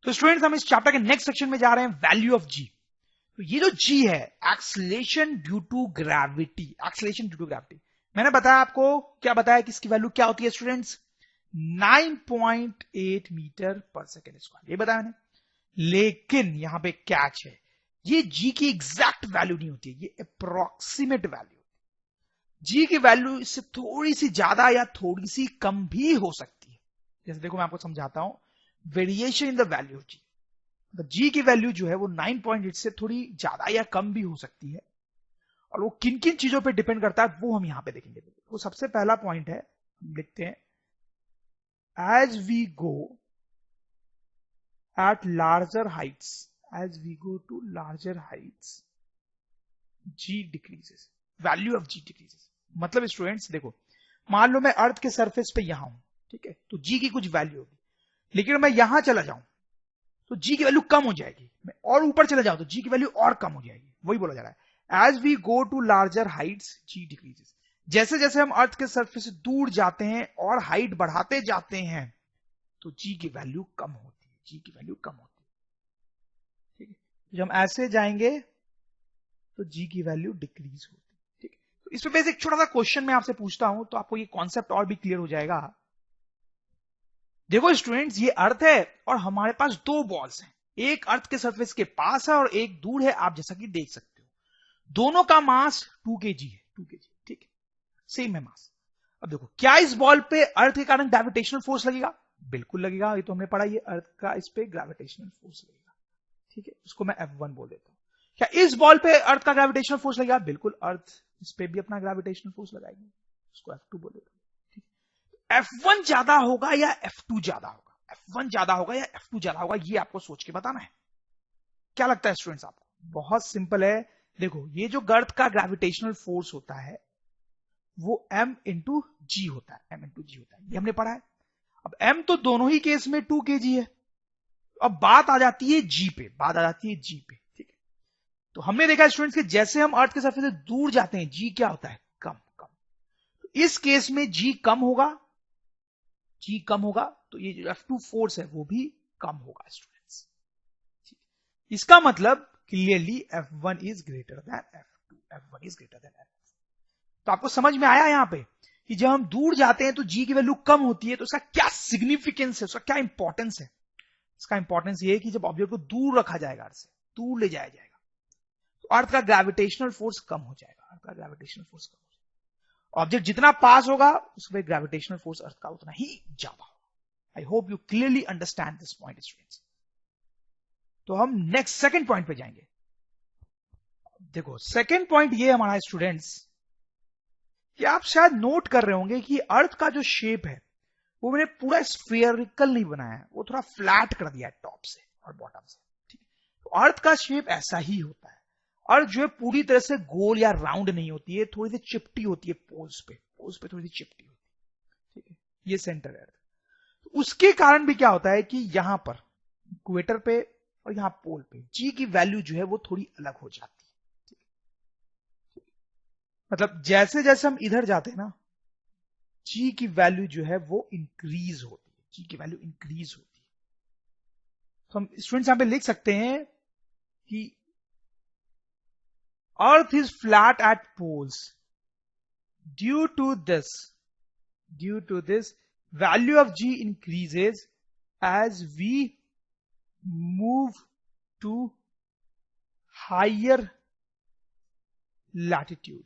तो स्टूडेंट्स हम इस चैप्टर के नेक्स्ट सेक्शन में जा रहे हैं, वैल्यू ऑफ जी। तो ये जो जी है, acceleration due to gravity, acceleration due to gravity. मैंने बताया आपको, क्या बताया कि इसकी वैल्यू क्या होती है स्टूडेंट्स, 9.8 मीटर पर सेकेंड स्क्वायर, ये बताया मैंने। लेकिन यहां पे कैच है, ये जी की एग्जैक्ट वैल्यू नहीं होती है, ये अप्रोक्सीमेट वैल्यू। जी की वैल्यू इससे थोड़ी सी ज्यादा या थोड़ी सी कम भी हो सकती है। जैसे देखो मैं आपको समझाता हूं, variation in the value of g, g की वैल्यू जो है वो 9.8 से थोड़ी ज्यादा या कम भी हो सकती है, और वो किन किन चीजों पे डिपेंड करता है वो हम यहां पे देखेंगे। तो सबसे पहला पॉइंट है, हम लिखते हैं, as we go at larger heights, as we go to larger heights, g decreases, value of g decreases. मतलब स्टूडेंट्स देखो, मान लो मैं अर्थ के सरफेस पे यहां हूं, ठीक है, तो जी की कुछ वैल्यू होगी, लेकिन मैं यहां चला जाऊं तो जी की वैल्यू कम हो जाएगी, मैं और ऊपर चले जाऊं तो जी की वैल्यू और कम हो जाएगी। वही बोला जा रहा है, as we go to larger heights g decreases. जैसे जैसे हम अर्थ के सरफेस से दूर जाते हैं और हाइट बढ़ाते जाते हैं तो जी की वैल्यू कम होती है, जी की वैल्यू कम होती है, ठीक है। जब हम ऐसे जाएंगे तो जी की वैल्यू डिक्रीज होती है, ठीक है। तो इस पे बेसिक छोटा सा क्वेश्चन मैं आपसे पूछता हूं तो आपको ये कॉन्सेप्ट और भी क्लियर हो जाएगा। देखो स्टूडेंट्स, ये अर्थ है और हमारे पास दो बॉल्स हैं, एक अर्थ के सरफेस के पास है और एक दूर है, आप जैसा कि देख सकते हो। दोनों का मास 2 kg है, 2 kg, ठीक है, सेम है मास। अब देखो, क्या इस बॉल पे अर्थ के कारण ग्रेविटेशनल फोर्स लगेगा? बिल्कुल लगेगा, ये तो हमने पढ़ा, ये अर्थ का इस पे ग्रेविटेशनल फोर्स लगेगा, ठीक है, उसको मैं F1 बोल देता हूं। क्या इस बॉल पे अर्थ का ग्रेविटेशनल फोर्स लगेगा? बिल्कुल, अर्थ इस पे भी अपना ग्रेविटेशनल फोर्स लगाएगी, उसको F2 बोल देता हूं। F1 ज्यादा होगा या F2 ज्यादा होगा? F1 ज्यादा होगा या F2 ज्यादा होगा, ये आपको सोच के बताना है। क्या लगता है स्टूडेंट्स आपको? बहुत सिंपल है। देखो, ये जो गर्थ का ग्रेविटेशनल फोर्स होता है वो M इंटू जी होता है, M इंटू जी होता है, ये हमने पढ़ा है। अब M तो दोनों ही केस में 2 kg है। अब बात आ जाती है जी पे, बात आ जाती है जी पे, ठीक है। तो हमने देखा स्टूडेंट्स कि जैसे हम अर्थ के सरफेस से दूर जाते हैं जी क्या होता है? कम कम। तो इस केस में जी कम होगा, जी कम होगा तो ये जो F2 फोर्स है वो भी कम होगा स्टूडेंट्स। इसका मतलब clearly F1 is greater then F2, F1 is greater then F2। तो आपको समझ में आया यहां पे कि जब हम दूर जाते हैं तो जी की वैल्यू कम होती है, तो उसका क्या सिग्निफिकेंस है, उसका क्या इंपॉर्टेंस है? इसका इंपॉर्टेंस ये है कि जब ऑब्जेक्ट को दूर रखा जाएगा, अर्थ से दूर ले जाया जाएगा, तो अर्थ का ग्रेविटेशनल फोर्स कम हो जाएगा, अर्थ का ग्रेविटेशनल फोर्स कम हो जाएगा। ऑब्जेक्ट जितना पास होगा उसमें ग्रेविटेशनल फोर्स अर्थ का उतना ही ज्यादा होगा। आई hope you clearly understand this point students. तो हम नेक्स्ट सेकंड पॉइंट पे जाएंगे। देखो, सेकंड पॉइंट ये हमारा स्टूडेंट्स कि आप शायद नोट कर रहे होंगे कि अर्थ का जो शेप है वो मैंने पूरा स्फेरिकल नहीं बनाया है, वो थोड़ा फ्लैट कर दिया है टॉप से और बॉटम से, ठीक है। तो अर्थ का शेप ऐसा ही होता है। अर्थ जो है पूरी तरह से गोल या राउंड नहीं होती है, थोड़ी सी चिपटी होती है, पोल्स पे थोड़ी सी चिपटी होती है, ठीक है। ये सेंटर है अर्थ। तो उसके कारण भी क्या होता है कि यहां पर इक्वेटर पे और यहां पोल पे जी की वैल्यू जो है वो थोड़ी अलग हो जाती है, ठीक है। मतलब जैसे जैसे हम इधर जाते हैं ना, जी की वैल्यू जो है वो इंक्रीज होती है, जी की वैल्यू इंक्रीज होती है। तो हम स्टूडेंट्स यहां पे लिख सकते हैं कि earth is flat at poles due to this value of g increases as we move to higher latitude,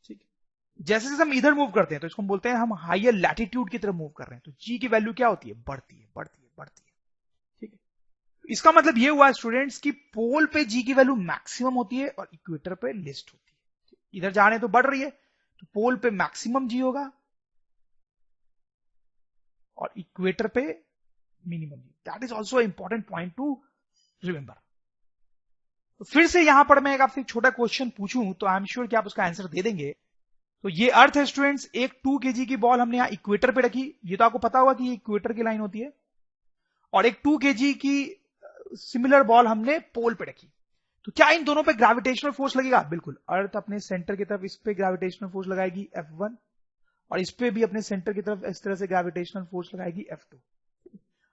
ठीक है। जैसे जैसे हम इधर मूव करते हैं तो इसको हम बोलते हैं हम हायर लैटिट्यूड की तरफ मूव कर रहे हैं, तो जी की वैल्यू क्या होती है? बढ़ती है, बढ़ती है, बढ़ती है, ठीक है। इसका मतलब ये हुआ स्टूडेंट्स कि पोल पे जी की वैल्यू मैक्सिमम होती है और इक्वेटर पे लिस्ट होती है। इधर जा रहे हैं तो बढ़ रही है, तो पोल पे मैक्सिमम जी होगा और इक्वेटर पे minimum g. That is also important point to remember. तो फिर से यहां पर मैं आपसे एक छोटा क्वेश्चन पूछूं तो आई एम श्योर कि आप उसका आंसर दे देंगे। तो ये अर्थ है स्टूडेंट्स, एक 2 kg की बॉल हमने यहां इक्वेटर पे रखी, ये तो आपको पता होगा कि ये इक्वेटर की लाइन होती है, और एक 2 kg की सिमिलर बॉल हमने पोल पे रखी। तो क्या इन दोनों पे ग्रेविटेशनल फोर्स लगेगा? बिल्कुल, अर्थ अपने सेंटर की तरफ इस पे ग्रेविटेशनल फोर्स लगाएगी F1 और इस पे भी अपने सेंटर की तरफ इस तरह से ग्रेविटेशनल फोर्स लगाएगी F2।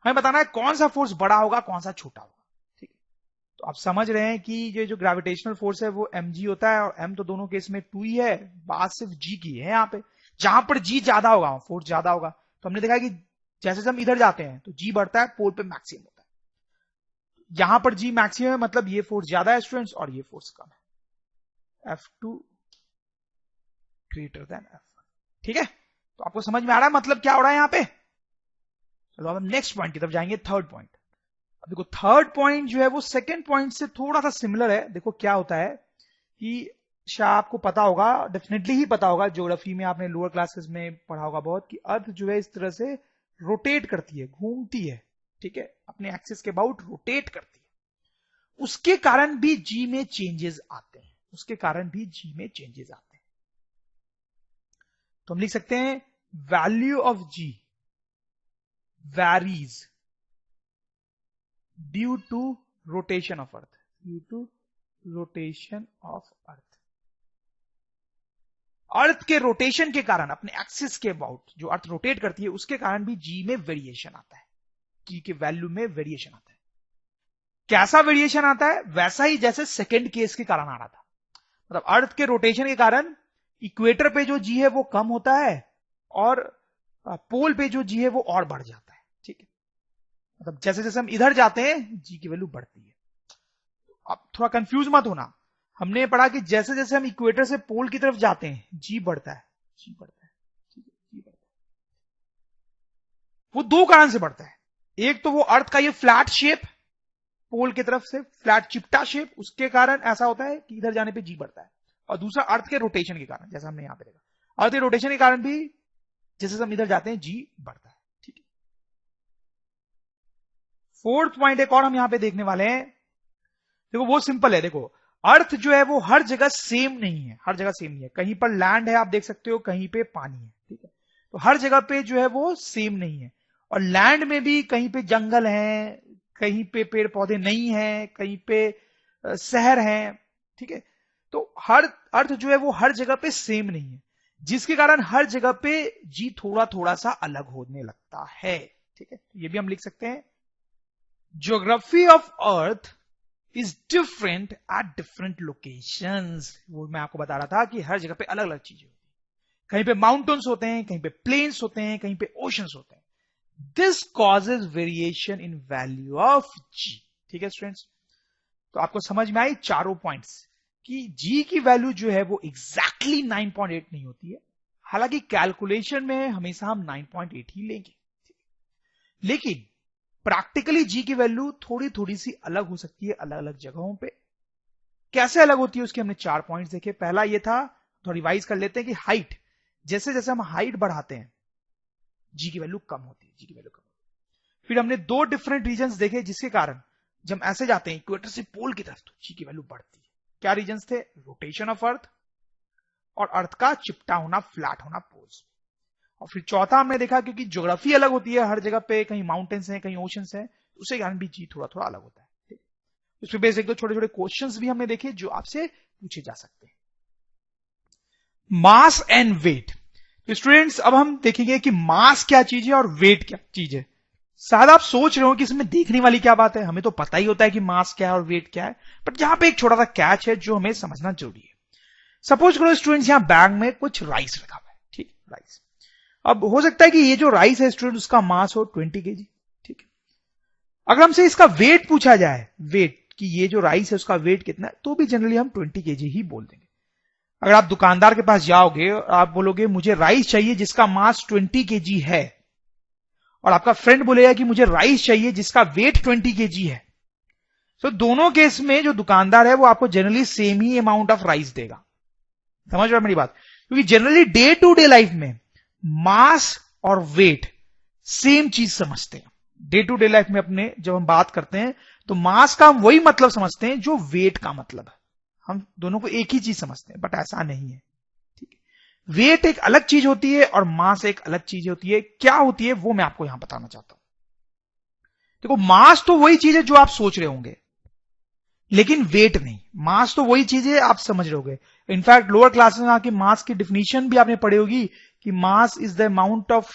हमें बताना है कौन सा फोर्स बड़ा होगा कौन सा छोटा होगा। ठीक है, तो आप समझ रहे हैं कि ये जो ग्रेविटेशनल फोर्स है वो mg होता है, और m तो दोनों केस में 2 ही है, बात सिर्फ g की है। यहाँ पे जहां पर g ज्यादा होगा फोर्स ज्यादा होगा। तो हमने देखा कि जैसे हम इधर जाते हैं तो g बढ़ता है, पोल पे मैक्सिमम होता है। यहां पर g मैक्सिमम है, मतलब ये फोर्स ज्यादा है स्टूडेंट्स और ये फोर्स कम है, F2 ग्रेटर देन F1। ठीक है, तो आपको समझ में आ रहा है मतलब क्या हो रहा है यहाँ पे। चलो अब हम नेक्स्ट पॉइंट की तरफ जाएंगे, थर्ड पॉइंट। अब देखो थर्ड पॉइंट जो है वो सेकंड पॉइंट से थोड़ा सा सिमिलर है। देखो क्या होता है कि शायद आपको पता होगा, डेफिनेटली ही पता होगा, ज्योग्राफी में आपने लोअर क्लासेस में पढ़ा होगा बहुत, कि अर्थ जो है इस तरह से रोटेट करती है, घूमती है। ठीक है, अपने एक्सिस के अबाउट रोटेट करती है, उसके कारण भी जी में चेंजेस आते हैं, उसके कारण भी जी में चेंजेस आते हैं। तो हम लिख सकते हैं value of g varies due to rotation of earth, due to rotation of earth। अर्थ के रोटेशन के कारण, अपने एक्सिस के अबाउट जो अर्थ रोटेट करती है उसके कारण भी जी में वेरिएशन आता है, जी के वैल्यू में वेरिएशन आता है। कैसा वेरिएशन आता है? वैसा ही जैसे सेकंड केस के कारण आ रहा था, मतलब अर्थ के रोटेशन के कारण इक्वेटर पे जो जी है वो कम होता है और पोल पे जो जी है वो और बढ़ जाता है। ठीक है, मतलब जैसे जैसे हम इधर जाते हैं जी की वैल्यू बढ़ती है। अब थोड़ा कंफ्यूज मत होना, हमने पढ़ा कि जैसे जैसे हम इक्वेटर से पोल की तरफ जाते हैं जी बढ़ता है, जी बढ़ता है। ठीक है, जी बढ़ता है। वो दो कारण से बढ़ता है, एक तो वो अर्थ का ये फ्लैट शेप, पोल की तरफ से फ्लैट चिपटा शेप, उसके कारण ऐसा होता है कि इधर जाने पे जी बढ़ता है, और दूसरा अर्थ के रोटेशन के कारण, जैसा हमने यहां पे देखा अर्थ के रोटेशन के कारण भी जैसे हम इधर जाते हैं जी बढ़ता है। ठीक है, फोर्थ पॉइंट एक और हम यहां पे देखने वाले हैं। देखो वो सिंपल है, देखो अर्थ जो है वो हर जगह सेम नहीं है, हर जगह सेम नहीं है। कहीं पर लैंड है आप देख सकते हो, कहीं पे पानी है। ठीक है, तो हर जगह पे जो है वो सेम नहीं है, और लैंड में भी कहीं पे जंगल है, कहीं पे पेड़ पौधे नहीं है, कहीं पे शहर है। ठीक है, तो हर अर्थ जो है वो हर जगह पे सेम नहीं है, जिसके कारण हर जगह पे जी थोड़ा थोड़ा सा अलग होने लगता है। ठीक है, ये भी हम लिख सकते हैं, geography of earth is different at different locations. वो मैं आपको बता रहा था कि हर जगह पे अलग अलग चीजें होती है, कहीं पे माउंटेन्स होते हैं, कहीं पे प्लेन्स होते हैं, कहीं पे ओशंस होते हैं। This causes variation in value of g. ठीक है स्टूडेंट्स, तो आपको समझ में आई चारों पॉइंट्स कि जी की वैल्यू जो है वो एग्जैक्टली 9.8 नहीं होती है, हालांकि कैलकुलेशन में हमेशा हम 9.8 ही लेंगे, लेकिन प्रैक्टिकली जी की वैल्यू थोड़ी थोड़ी सी अलग हो सकती है अलग अलग जगहों पे। कैसे अलग होती है उसके हमने 4 पॉइंट्स देखे। पहला ये था, तो रिवाइज कर लेते हैं कि हाइट, जैसे जैसे हम हाइट बढ़ाते हैं जी की वैल्यू कम होती है, जी की वैल्यू कम होती है। फिर हमने दो डिफरेंट रीजन्स देखे जिसके कारण जब हम ऐसे जाते हैं इक्वेटर से पोल की तरफ तो जी की वैल्यू बढ़ती है। क्या रीजन्स थे? रोटेशन ऑफ अर्थ और अर्थ का चिपटा होना, फ्लैट होना पोल्स। और फिर चौथा हमने देखा क्योंकि ज्योग्राफी अलग होती है हर जगह पे, कहीं माउंटेन्स हैं कहीं ओशंस हैं, उसके कारण भी जी थोड़ा थोड़ा अलग होता है। उस पर बेस एक दो छोटे छोटे क्वेश्चंस भी हमने देखे जो आपसे पूछे जा सकते हैं। Mass and weight. तो स्टूडेंट्स अब हम देखेंगे कि मास क्या चीज है और वेट क्या चीज है। शायद आप सोच रहे हो कि इसमें देखने वाली क्या बात है, हमें तो पता ही होता है कि मास क्या है और वेट क्या है, बट यहां पे एक छोटा सा कैच है जो हमें समझना जरूरी है। सपोज करो स्टूडेंट्स यहां बैग में कुछ राइस रखा हुआ है, ठीक, राइस। अब हो सकता है कि ये जो राइस है स्टूडेंट उसका मास हो 20 kg, ठीक है। अगर हमसे इसका वेट पूछा जाए, वेट कि ये जो राइस है उसका वेट कितना है, तो भी जनरली हम 20 kg ही बोल देंगे। अगर आप दुकानदार के पास जाओगे और आप बोलोगे मुझे राइस चाहिए जिसका मास 20 kg है, और आपका फ्रेंड बोलेगा कि मुझे राइस चाहिए जिसका वेट 20 kg है, तो दोनों केस में जो दुकानदार है वो आपको जनरली सेम ही अमाउंट ऑफ राइस देगा। समझ रहे हो मेरी बात? क्योंकि generally day to day life में मास और वेट सेम चीज समझते हैं। डे टू डे लाइफ में अपने जब हम बात करते हैं तो मास का हम वही मतलब समझते हैं जो वेट का मतलब है, हम दोनों को एक ही चीज समझते हैं, बट ऐसा नहीं है, ठीक है। वेट एक अलग चीज होती है और मास एक अलग चीज होती है। क्या होती है वो मैं आपको यहां बताना चाहता हूं। देखो मास तो वही चीज है जो आप सोच रहे होंगे, लेकिन वेट नहीं। मास तो वही चीज है आप समझ रहे होंगे। इनफैक्ट लोअर क्लासेस में आके मास की डिफिनीशन भी आपने पढ़ी होगी कि mass is the amount of,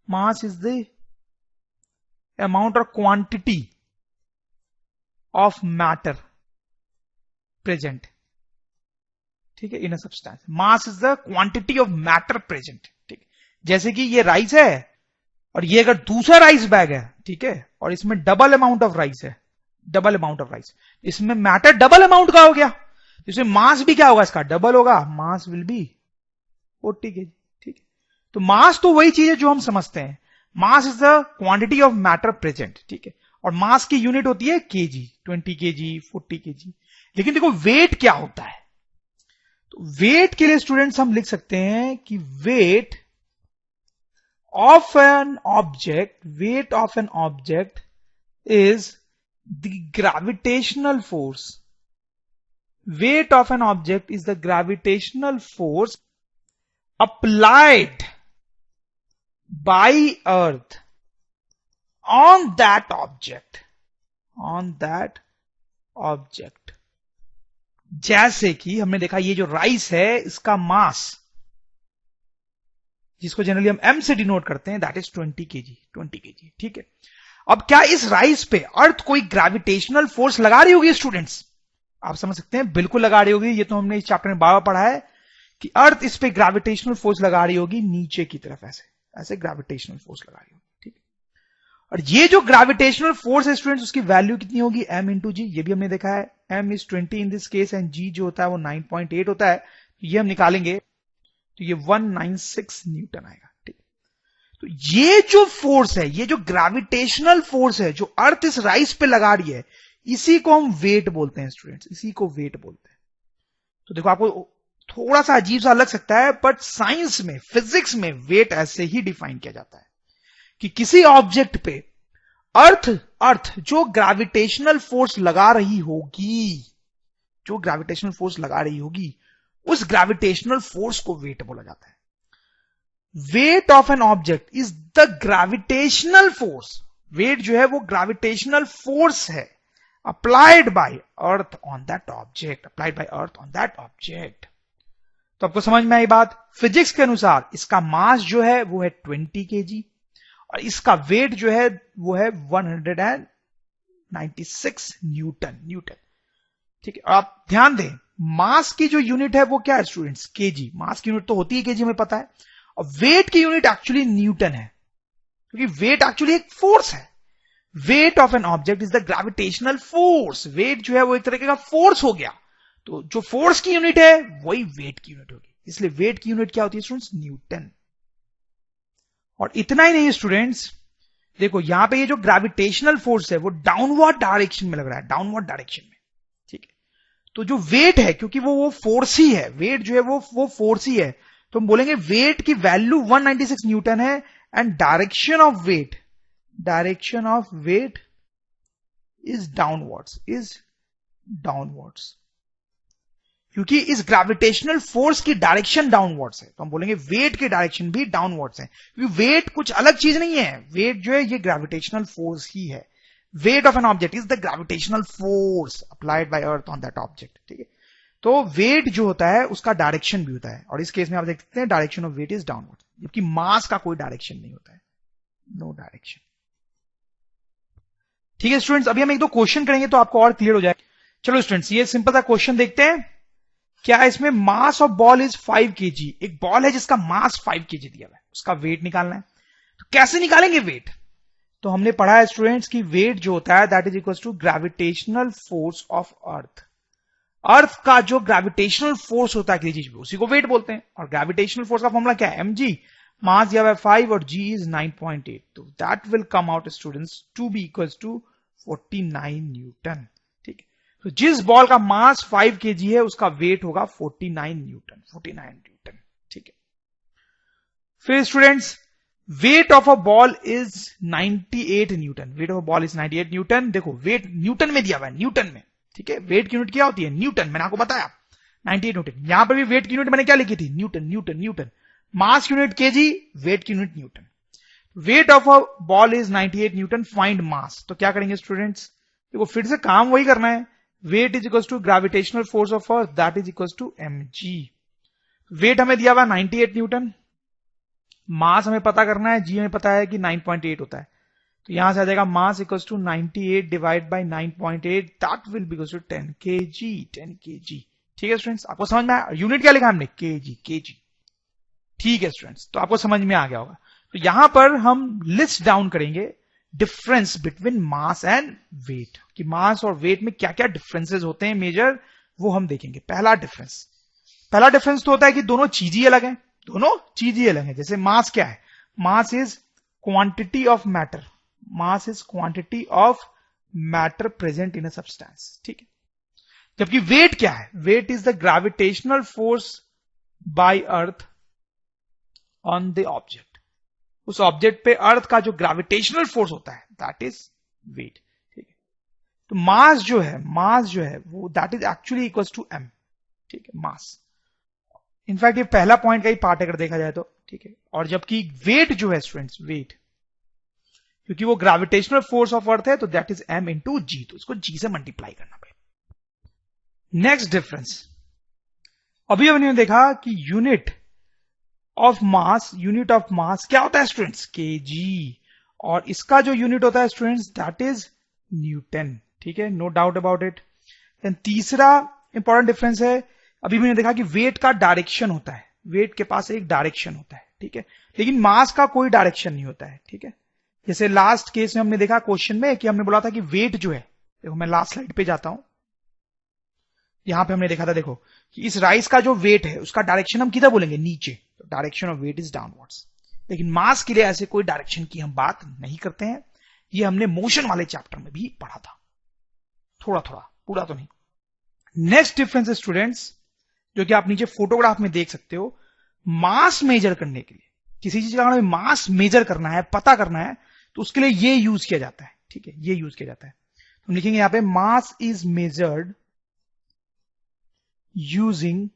mass is the amount or quantity of matter present, ठीक है, in a substance. Mass is the quantity of matter present, ठीक है। जैसे कि ये राइस है और ये अगर दूसरा राइस बैग है, ठीक है, और इसमें डबल अमाउंट ऑफ राइस है, डबल अमाउंट ऑफ राइस, इसमें मैटर डबल अमाउंट का हो गया, इसमें मास भी क्या होगा, इसका डबल होगा, मास विल बी 40 kg, ठीक है। तो मास तो वही चीज है जो हम समझते हैं, मास is the quantity of matter present, ठीक है, और मास की यूनिट होती है केजी, 20 kg, 40 kg। लेकिन देखो वेट क्या होता है, तो वेट के लिए स्टूडेंट्स हम लिख सकते हैं कि wait of an object is the gravitational force, weight of an object is the gravitational force applied by earth on that object, जैसे कि हमने देखा ये जो राइस है इसका मास, जिसको जनरली हम m से डिनोट करते हैं, दैट इज 20 kg, ठीक है। अब क्या इस राइस पे अर्थ कोई ग्रेविटेशनल फोर्स लगा रही होगी स्टूडेंट्स? आप समझ सकते हैं, बिल्कुल लगा रही होगी। ये तो हमने इस चैप्टर में बार बार पढ़ा है कि अर्थ इस पे ग्रेविटेशनल फोर्स लगा रही होगी नीचे की तरफ, ऐसे ग्रेविटेशनल फोर्स लगा रही होगी, ठीक है। और ये जो ग्रेविटेशनल फोर्स है स्टूडेंट्स, उसकी वैल्यू कितनी होगी, m इंटू जी। ये भी हमने देखा है, m is 20 in this case and g जो होता है वो 9.8 होता है। ये हम निकालेंगे तो ये 196 न्यूटन आएगा, ठीक। तो ये जो फोर्स है, ये जो ग्रेविटेशनल फोर्स है जो अर्थ इस राइस पे लगा रही है, इसी को हम वेट बोलते हैं स्टूडेंट्स, इसी को वेट बोलते हैं। तो देखो आपको थोड़ा सा अजीब सा लग सकता है, बट साइंस में, फिजिक्स में वेट ऐसे ही डिफाइन किया जाता है कि किसी ऑब्जेक्ट पे अर्थ जो ग्रेविटेशनल फोर्स लगा रही होगी, उस ग्रेविटेशनल फोर्स को वेट बोला जाता है। Weight of an object is the gravitational force, weight जो है वो ग्रेविटेशनल फोर्स है applied by earth on that object, तो आपको समझ में आई बात। फिजिक्स के अनुसार इसका मास जो है वो है 20 kg और इसका वेट जो है वो है 196 न्यूटन, ठीक है। आप ध्यान दें, मास की जो यूनिट है वो क्या है स्टूडेंट्स, केजी। मास की यूनिट तो होती है केजी, हमें पता है, और वेट की यूनिट एक्चुअली न्यूटन है, क्योंकि वेट एक्चुअली एक फोर्स है। Weight of an object is the gravitational force, weight जो है वो एक तरीके का फोर्स हो गया, तो जो फोर्स की यूनिट है वही वेट की यूनिट होगी, इसलिए वेट की यूनिट क्या होती है स्टूडेंट्स, न्यूटन। और इतना ही नहीं स्टूडेंट्स, देखो यहां पे ये जो ग्रेविटेशनल फोर्स है वो डाउनवर्ड डायरेक्शन में लग रहा है, डाउनवर्ड डायरेक्शन में, ठीक है। तो जो वेट है, क्योंकि वो फोर्स ही है, वेट जो है वो फोर्स ही है, तो हम बोलेंगे वेट की वैल्यू 196 न्यूटन है and direction of weight is downwards, क्योंकि इस ग्रेविटेशनल फोर्स की डायरेक्शन डाउनवर्ड्स है, तो हम बोलेंगे वेट की डायरेक्शन भी डाउनवर्ड्स है, क्योंकि वेट कुछ अलग चीज नहीं है, वेट जो है ये ग्रेविटेशनल फोर्स ही है। Weight of an object is the gravitational force applied by earth on that object, ठीक है। तो वेट जो होता है उसका डायरेक्शन भी होता है, और इस केस में आप देख सकते हैं direction of weight is downward, जबकि मास का कोई डायरेक्शन नहीं होता है, नो डायरेक्शन, ठीक है स्टूडेंट्स। अभी हम एक दो क्वेश्चन करेंगे तो आपको और क्लियर हो जाए। चलो स्टूडेंट्स, ये सिंपल सा क्वेश्चन देखते हैं। क्या इसमें mass of ball is 5 kg, एक बॉल है जिसका मास 5 kg दिया हुआ है, उसका वेट निकालना है। तो कैसे निकालेंगे वेट? तो हमने पढ़ा है स्टूडेंट्स की वेट जो होता है that is equal to gravitational force of earth. Earth का जो ग्रेविटेशनल फोर्स होता है किसी चीज पे, उसी को वेट बोलते हैं। और ग्रेविटेशनल फोर्स का फॉर्मूला क्या है, mg, मास दिया हुआ है 5 और g इज 9.8, तो that will come out students to be equal to 49 newton, ठीक है। तो जिस बॉल का मास 5 kg है उसका वेट होगा 49 न्यूटन, ठीक है। फिर students, wait of a ball is 98 Newton, weight of a ball is 98 Newton. देखो वेट न्यूटन में दिया हुआ है, न्यूटन में, ठीक है। वेट की यूनिट क्या होती है, न्यूटन, मैंने आपको बताया 98 न्यूटन। यहां पर भी वेट की यूनिट मैंने क्या लिखी थी, न्यूटन। मास की यूनिट केजी, वेट की unit newton. Weight of a ball is 98 newton, find mass. तो क्या करेंगे स्टूडेंट्स, देखो फिर से काम वही करना है, weight is equal to gravitational force of earth that is equal to mg। Weight हमें दिया हुआ 98 न्यूटन, मास हमें पता करना है, जी हमें पता है कि 9.8 होता है, तो यहां से आ जाएगा mass equals to 98 divide by 9.8, that will be equals to 10 kg, 10 kg। ठीक है स्टूडेंट्स, आपको समझ में आया? यूनिट क्या लिखा हमने? kg, kg। ठीक है स्टूडेंट्स, तो आपको समझ में आ गया होगा। तो यहां पर हम लिस्ट डाउन करेंगे difference between mass and weight, कि मास और वेट में क्या क्या डिफरेंसेस होते हैं मेजर, वो हम देखेंगे। पहला डिफरेंस तो होता है कि दोनों चीज ही अलग है, दोनों चीज ही अलग है। जैसे मास क्या है? Mass is quantity of matter, mass is quantity of matter present in a substance, ठीक है। जबकि वेट क्या है? Weight is the gravitational force by earth on the object, उस ऑब्जेक्ट पे अर्थ का जो ग्रेविटेशनल फोर्स होता है दैट इज वेट, ठीक है। तो मास जो है वो that is actually equals to m, ठीक है, मास। इनफैक्ट ये पहला पॉइंट का ही पार्ट अगर देखा जाए तो, ठीक है। और जबकि वेट जो है स्टूडेंट्स, वेट क्योंकि वो ग्रेविटेशनल फोर्स ऑफ अर्थ है तो दैट इज m इंटू जी, तो इसको g से मल्टीप्लाई करना पड़ेगा। नेक्स्ट डिफरेंस, अभी हमने देखा कि यूनिट ऑफ मास क्या होता है स्टूडेंट्स? kg, और इसका जो यूनिट होता है स्टूडेंट्स दैट इज न्यूटन, ठीक है, no doubt about it. Then तीसरा इंपॉर्टेंट डिफरेंस है, अभी मैंने देखा कि वेट का डायरेक्शन होता है, वेट के पास एक डायरेक्शन होता है, ठीक है, लेकिन मास का कोई डायरेक्शन नहीं होता है, ठीक है। जैसे लास्ट केस में हमने देखा क्वेश्चन में कि हमने बोला था कि वेट जो है, देखो मैं लास्ट स्लाइड पे जाता हूं, यहां पे हमने देखा था, देखो कि इस राइस का जो वेट है उसका डायरेक्शन हम किधर बोलेंगे? नीचे, तो direction of weight is downwards. लेकिन मास के लिए ऐसे कोई डायरेक्शन की हम बात नहीं करते हैं, ये हमने मोशन वाले चैप्टर में भी पढ़ा था, थोड़ा थोड़ा, पूरा तो नहीं। नेक्स्ट डिफरेंस स्टूडेंट्स, जो कि आप नीचे फोटोग्राफ में देख सकते हो, मास मेजर करने के लिए, किसी चीज का मास मेजर करना है, पता करना है, तो उसके लिए ये यूज किया जाता है, ठीक है, ये यूज किया जाता है। तो हम लिखेंगे यहां पे mass is measured using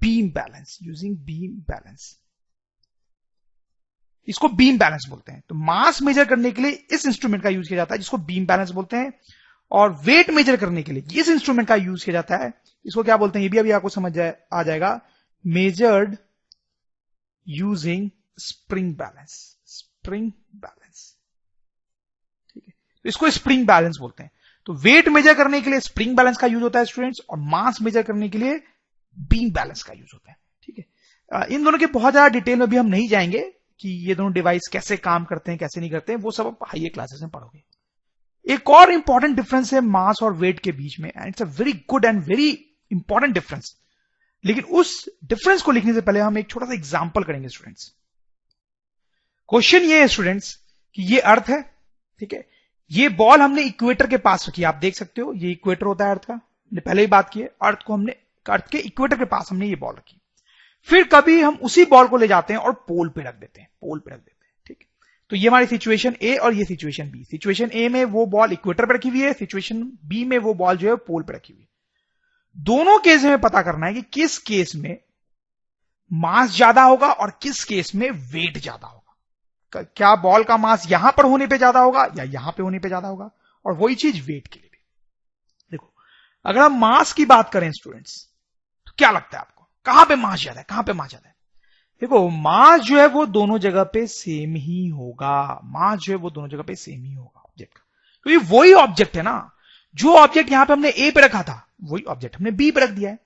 beam balance, इसको बीम बैलेंस बोलते हैं। तो मास मेजर करने के लिए इस इंस्ट्रूमेंट का यूज किया जाता है जिसको बीम बैलेंस बोलते हैं, और वेट मेजर करने के लिए इस इंस्ट्रूमेंट का यूज किया जाता है, इसको क्या बोलते हैं ये भी अभी आपको समझ आ जाएगा, मेजर्ड यूजिंग स्प्रिंग बैलेंस, ठीक है, तो इसको स्प्रिंग बैलेंस बोलते हैं। तो वेट मेजर करने के लिए स्प्रिंग बैलेंस का यूज होता है स्टूडेंट्स, और मास मेजर करने के लिए बीम बैलेंस का यूज होता है, ठीक है। इन दोनों के बहुत ज्यादा डिटेल में भी हम नहीं जाएंगे कि ये दोनों डिवाइस कैसे काम करते हैं कैसे नहीं करते हैं, वो सब आप हाई क्लासेस में पढ़ोगे। एक और इंपॉर्टेंट डिफरेंस है मास और वेट के बीच में, and it's a very good and very important difference. लेकिन उस डिफरेंस को लिखने से पहले हम एक छोटा सा एग्जांपल करेंगे स्टूडेंट्स। क्वेश्चन ये है स्टूडेंट्स कि ये अर्थ है, ठीक है, ये बॉल हमने इक्वेटर के पास रखी, आप देख सकते हो ये इक्वेटर होता है अर्थ का, हमने पहले ही बात की है, अर्थ के इक्वेटर के पास हमने ये बॉल रखी। फिर कभी हम उसी बॉल को ले जाते हैं और पोल पे रख देते हैं, ठीक है। तो ये हमारी सिचुएशन ए और ये सिचुएशन बी। सिचुएशन ए में वो बॉल इक्वेटर पे रखी हुई है, सिचुएशन बी में वो बॉल जो है पोल पे रखी हुई है। दोनों केस में पता करना है कि किस केस में मास ज्यादा होगा और किस केस में वेट ज्यादा होगा। क्या बॉल का मास यहां पर होने पे ज्यादा होगा या यहां पे होने पे ज्यादा होगा, और वही चीज वेट के लिए भी। देखो अगर हम मास की बात करें स्टूडेंट्स, तो क्या लगता है आपको कहां पे मास ज्यादा है, कहां पे मास ज्यादा है? देखो मास जो है वो दोनों जगह पे सेम ही होगा, ऑब्जेक्ट का। तो ये वही ऑब्जेक्ट है ना, जो ऑब्जेक्ट यहां पे हमने ए पे रखा था वही ऑब्जेक्ट हमने बी पे रख दिया है।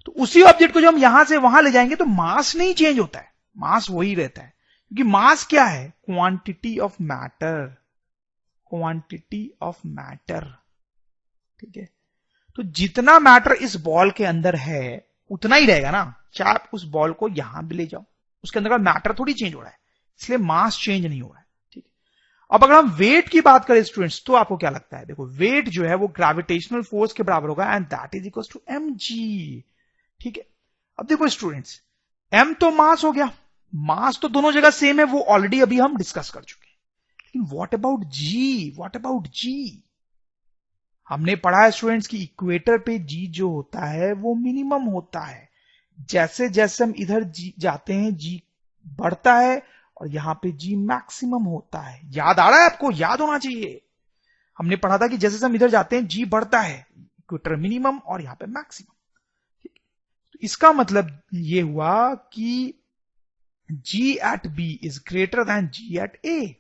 तो उसी ऑब्जेक्ट को जब हम यहां से वहां ले जाएंगे तो मास नहीं चेंज होता है, मास वही रहता है, क्योंकि मास क्या है? क्वांटिटी ऑफ मैटर, ठीक है। तो जितना मैटर इस बॉल के अंदर है उतना ही रहेगा ना, चाहे आप उस बॉल को यहां भी ले जाओ, उसके अंदर का मैटर थोड़ी चेंज हो रहा है, इसलिए मास चेंज नहीं हो रहा है, ठीक है। अब अगर हम वेट की बात करें स्टूडेंट्स, तो आपको क्या लगता है? देखो वेट जो है वो ग्रेविटेशनल फोर्स के बराबर होगा, and that is equal to mg, ठीक है। अब देखो स्टूडेंट्स, m तो मास हो गया, मास तो दोनों जगह सेम है, वो ऑलरेडी अभी हम डिस्कस कर चुके हैं। लेकिन व्हाट अबाउट g? हमने पढ़ा है स्टूडेंट्स कि इक्वेटर पे g जो होता है वो मिनिमम होता है, जैसे जैसे हम इधर जाते हैं g बढ़ता है, और यहां पे g मैक्सिमम होता है। याद आ रहा है आपको? याद होना चाहिए, हमने पढ़ा था कि जैसे जैसे हम इधर जाते हैं g बढ़ता है, इक्वेटर मिनिमम और यहां पे मैक्सिमम। तो इसका मतलब ये हुआ कि G at B is greater than G at A,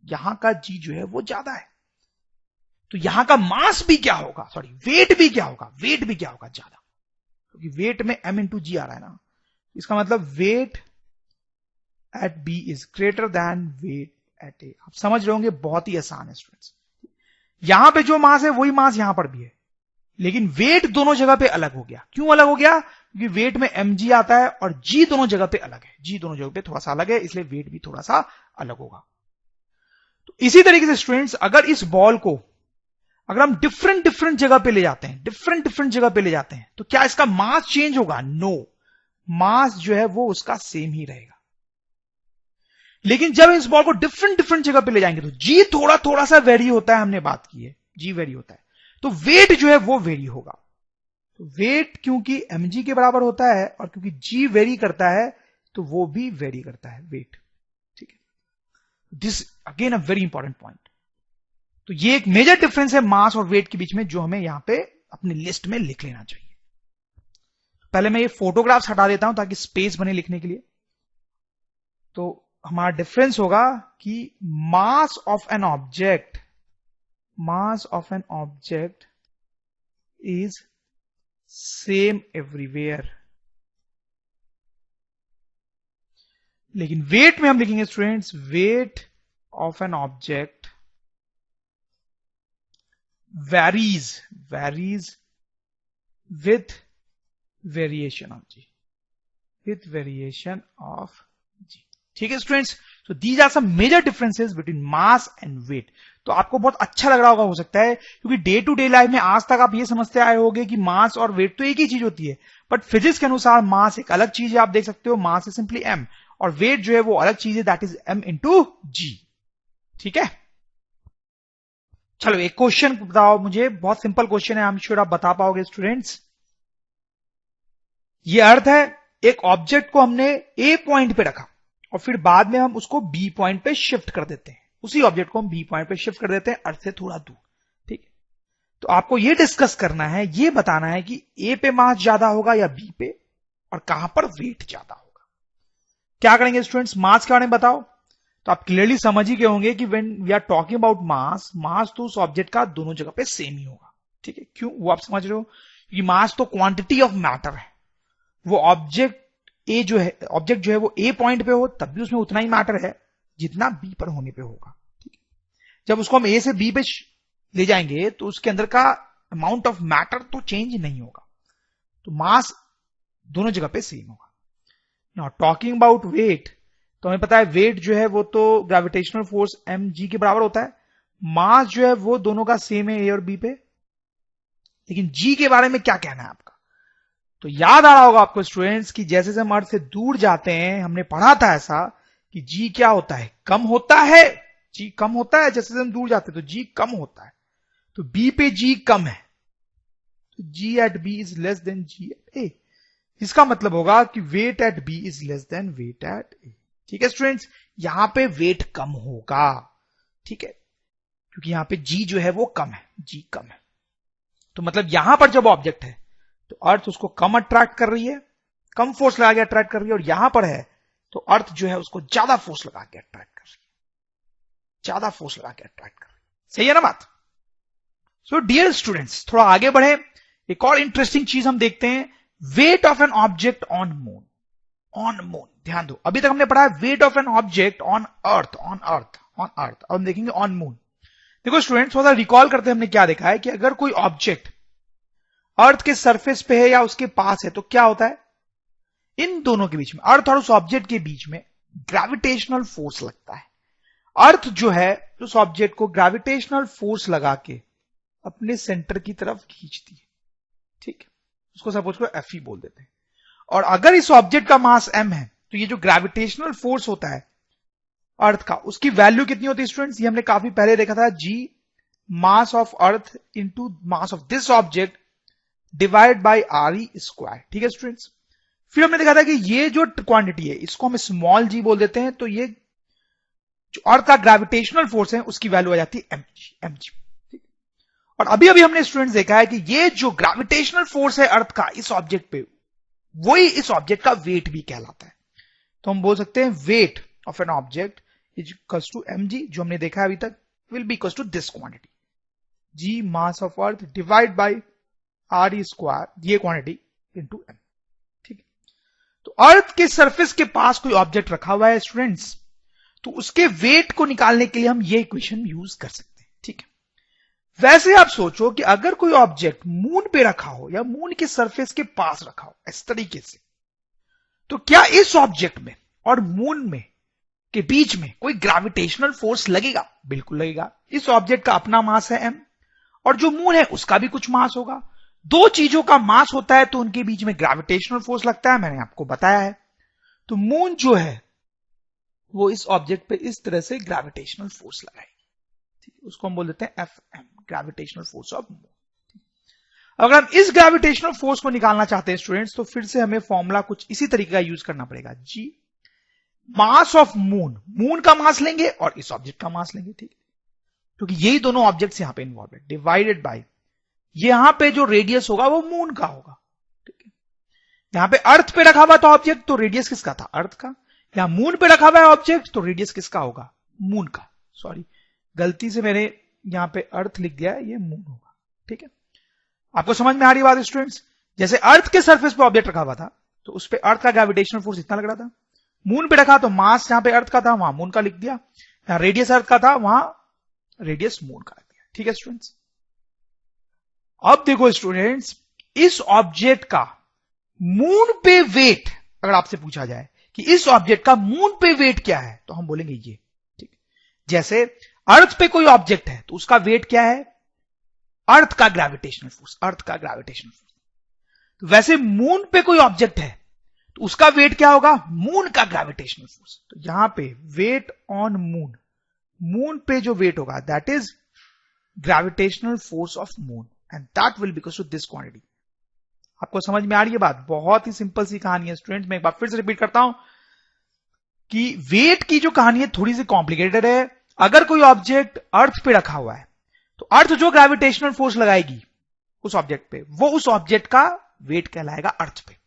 यहां का जी जो है वो ज्यादा है, तो यहां का मास भी क्या होगा, सॉरी वेट भी क्या होगा, वेट भी क्या होगा, ज्यादा, क्योंकि वेट में m इंटू जी आ रहा है ना, इसका मतलब weight at B is greater than weight at A. आप समझ रहे होंगे, बहुत ही आसान है स्टूडेंट्स। यहां पे जो मास है वही मास यहां पर भी है, लेकिन वेट दोनों जगह पे अलग हो गया। क्यों अलग हो गया? क्योंकि वेट में mg आता है और g दोनों जगह पे अलग है, g दोनों जगह पे थोड़ा सा अलग है, इसलिए वेट भी थोड़ा सा अलग होगा। तो इसी तरीके से स्टूडेंट्स, अगर इस बॉल को अगर हम डिफरेंट डिफरेंट जगह पे ले जाते हैं, डिफरेंट डिफरेंट जगह पे ले जाते हैं, तो क्या इसका मास चेंज होगा? नो, मास जो है वो उसका सेम ही रहेगा। लेकिन जब इस बॉल को डिफरेंट डिफरेंट जगह पे ले जाएंगे तो जी थोड़ा थोड़ा सा वेरी होता है, हमने बात की है, जी वेरी होता है, तो वेट जो है वो वेरी होगा। तो वेट क्योंकि mg के बराबर होता है और क्योंकि g वेरी करता है तो वो भी वेरी करता है, वेट। ठीक है, this again a very important point. तो ये एक मेजर डिफरेंस है मास और वेट के बीच में, जो हमें यहां पे अपनी लिस्ट में लिख लेना चाहिए। पहले मैं ये फोटोग्राफ्स हटा देता हूं ताकि स्पेस बने लिखने के लिए। तो हमारा डिफरेंस होगा कि mass of an object, mass of an object is same everywhere, लेकिन वेट में हम लिखेंगे students, wait of an object varies with variation of g, with variation of g। ठीक है students, so these are some major differences between mass and weight। तो आपको बहुत अच्छा लग रहा होगा, हो सकता है, क्योंकि डे टू डे लाइफ में आज तक आप ये समझते आए होंगे कि मास और वेट तो एक ही चीज होती है, बट फिजिक्स के अनुसार मास एक अलग चीज है। आप देख सकते हो मास इज सिंपली m और वेट जो है वो अलग चीज है, दैट इज m इंटू जी। ठीक है, चलो एक क्वेश्चन बताओ मुझे, बहुत सिंपल क्वेश्चन है, आई एम श्योर आप बता पाओगे स्टूडेंट्स। ये अर्थ है, एक ऑब्जेक्ट को हमने ए पॉइंट पे रखा और फिर बाद में हम उसको बी पॉइंट पे शिफ्ट कर देते हैं, उसी ऑब्जेक्ट को हम बी पॉइंट पे शिफ्ट कर देते हैं अर्थ से थोड़ा दूर। ठीक है, तो आपको ये डिस्कस करना है, ये बताना है कि ए पे मास ज्यादा होगा या बी पे, और कहां पर वेट ज्यादा होगा। क्या करेंगे स्टूडेंट्स, मास के बारे में बताओ। तो आप क्लियरली समझ ही गए होंगे कि when we are talking about mass, mass तो उस ऑब्जेक्ट का दोनों जगह पे सेम ही होगा। ठीक है, क्यों, वो आप समझ रहे हो, क्योंकि मास तो क्वांटिटी ऑफ मैटर है। वो ऑब्जेक्ट ए जो है, ऑब्जेक्ट जो है वो ए पॉइंट पे हो तब भी उसमें उतना ही मैटर है जितना बी पर होने पे होगा। ठीक है, जब उसको हम ए से बी पे ले जाएंगे तो उसके अंदर का अमाउंट ऑफ मैटर तो चेंज नहीं होगा, तो मास दोनों जगह पे सेम होगा। नाउ टॉकिंग अबाउट वेट, तो हमें पता है वेट जो है वो तो ग्रेविटेशनल फोर्स mg के बराबर होता है। मास जो है वो दोनों का सेम है ए और बी पे, लेकिन g के बारे में क्या कहना है आपका। तो याद आ रहा होगा आपको स्टूडेंट्स कि जैसे जैसे हम अर्थ से दूर जाते हैं, हमने पढ़ा था ऐसा कि g क्या होता है, कम होता है, g कम होता है, जैसे जैसे हम दूर जाते हैं तो g कम होता है, तो b पे g कम है, तो g at b is less than g at a। इसका मतलब होगा कि weight at b is less than weight at a। ठीक है स्टूडेंट्स, यहां पे वेट कम होगा। ठीक है, क्योंकि यहां पे जी जो है वो कम है, जी कम है, तो मतलब यहां पर जब ऑब्जेक्ट है तो अर्थ उसको कम अट्रैक्ट कर रही है, कम फोर्स लगा के अट्रैक्ट कर रही है, और यहां पर है तो अर्थ जो है उसको ज्यादा फोर्स लगा के अट्रैक्ट कर रही है, ज्यादा फोर्स लगा के अट्रैक्ट कर रही है। सही है ना बात। सो डियर स्टूडेंट्स, थोड़ा आगे बढ़े, एक और इंटरेस्टिंग चीज हम देखते हैं, weight of an object on moon. On moon, ध्यान दो, अभी तक हमने पढ़ा है weight of an object on earth, on earth, on earth, अब हम देखेंगे ऑन मून। देखो स्टूडेंट्स, थोड़ा रिकॉल करते हैं, हमने क्या देखा है कि अगर कोई ऑब्जेक्ट अर्थ के सरफेस पे है या उसके पास है तो क्या होता है, इन दोनों के बीच में, अर्थ और उस ऑब्जेक्ट के बीच में ग्रेविटेशनल फोर्स लगता है। अर्थ जो है उस ऑब्जेक्ट को ग्रेविटेशनल फोर्स लगा के अपने सेंटर की तरफ खींचती है। ठीक है, उसको सपोज करो Fe बोल देते हैं। और अगर इस ऑब्जेक्ट का मास m है तो ये जो ग्रेविटेशनल फोर्स होता है अर्थ का, उसकी वैल्यू कितनी होती है स्टूडेंट्स, ये हमने काफी पहले देखा था, g mass of earth into mass of this object divide by re square. ठीक है स्टूडेंट्स, फिर हमने देखा था कि ये जो क्वांटिटी है इसको हम स्मॉल g बोल देते हैं, तो ये जो अर्थ का ग्रेविटेशनल फोर्स है उसकी वैल्यू आ जाती है mg। और अभी अभी हमने स्टूडेंट्स देखा है कि ये जो ग्रेविटेशनल फोर्स है अर्थ का इस ऑब्जेक्ट पे, वही इस ऑब्जेक्ट का वेट भी कहलाता है। तो हम बोल सकते हैं weight of an object is equals to mg, जो हमने देखा है अभी तक, will be equals to this quantity, g mass of earth divide by re square, ये क्वांटिटी इनटू m। ठीक है, तो अर्थ के सरफेस के पास कोई ऑब्जेक्ट रखा हुआ है स्टूडेंट्स, तो उसके वेट को निकालने के लिए हम ये इक्वेशन यूज कर सकते हैं। ठीक है, वैसे आप सोचो कि अगर कोई ऑब्जेक्ट मून पे रखा हो या मून के सरफेस के पास रखा हो इस तरीके से, तो क्या इस ऑब्जेक्ट में और मून में के बीच में कोई ग्रेविटेशनल फोर्स लगेगा? बिल्कुल लगेगा। इस ऑब्जेक्ट का अपना मास है m, और जो मून है उसका भी कुछ मास होगा। दो चीजों का मास होता है तो उनके बीच में ग्रेविटेशनल फोर्स लगता है, मैंने आपको बताया है। तो मून जो है वो इस ऑब्जेक्ट पे इस तरह से ग्रेविटेशनल फोर्स लगाएगी, ठीक है, उसको हम बोल देते हैं Fm, gravitational force of moon. अगर हम इस ग्रेविटेशनल फोर्स को निकालना चाहते हैं स्टूडेंट्स, तो फिर से हमें फॉर्मूला कुछ इसी तरीके का यूज करना पड़ेगा। जी मास ऑफ मून, मून का मास लेंगे और इस ऑब्जेक्ट का मास लेंगे, ठीक है, क्योंकि यही दोनों ऑब्जेक्ट्स यहां पे इन्वॉल्व है, डिवाइडेड बाय यहां पे जो रेडियस होगा वो मून का होगा। ठीक है, यहां पे अर्थ पे रखा हुआ था ऑब्जेक्ट, तो रेडियस किसका था? अर्थ का। यहां मून पे रखा हुआ है ऑब्जेक्ट, तो रेडियस किसका होगा? मून का। सॉरी, गलती से मैंने यहां पे अर्थ लिख दिया है, ये मून होगा। ठीक है, आपको समझ में आ रही बात स्टूडेंट्स? जैसे अर्थ के सरफेस पे ऑब्जेक्ट रखा हुआ था, तो उस पे अर्थ का ग्रेविटेशनल फोर्स इतना लग रहा था। मून पे रखा तो मास जहां पे अर्थ का था वहां मून का लिख दिया, यहां रेडियस अर्थ का था वहां रेडियस मून का लिख दिया। ठीक है स्टूडेंट्स, अब देखो स्टूडेंट्स, इस ऑब्जेक्ट का मून पे वेट अगर आपसे पूछा जाए कि इस ऑब्जेक्ट का मून पे वेट क्या है, तो हम बोलेंगे ये। ठीक, जैसे अर्थ पे कोई ऑब्जेक्ट है तो उसका वेट क्या है? अर्थ का ग्रेविटेशनल फोर्स, अर्थ का ग्रेविटेशनल फोर्स। तो वैसे मून पे कोई ऑब्जेक्ट है तो उसका वेट क्या होगा? मून का ग्रेविटेशनल फोर्स। तो यहां पे वेट ऑन मून, मून पे जो वेट होगा that is gravitational force of moon, and that will be equal to this quantity. आपको समझ में आ रही है बात? बहुत ही सिंपल सी कहानी है स्टूडेंट। मैं एक बार फिर से रिपीट करता हूं कि वेट की जो कहानी है थोड़ी सी कॉम्प्लिकेटेड है। अगर कोई ऑब्जेक्ट अर्थ पे रखा हुआ है तो अर्थ जो ग्रेविटेशनल फोर्स लगाएगी उस ऑब्जेक्ट पे, वो उस ऑब्जेक्ट का वेट कहलाएगा अर्थ पे।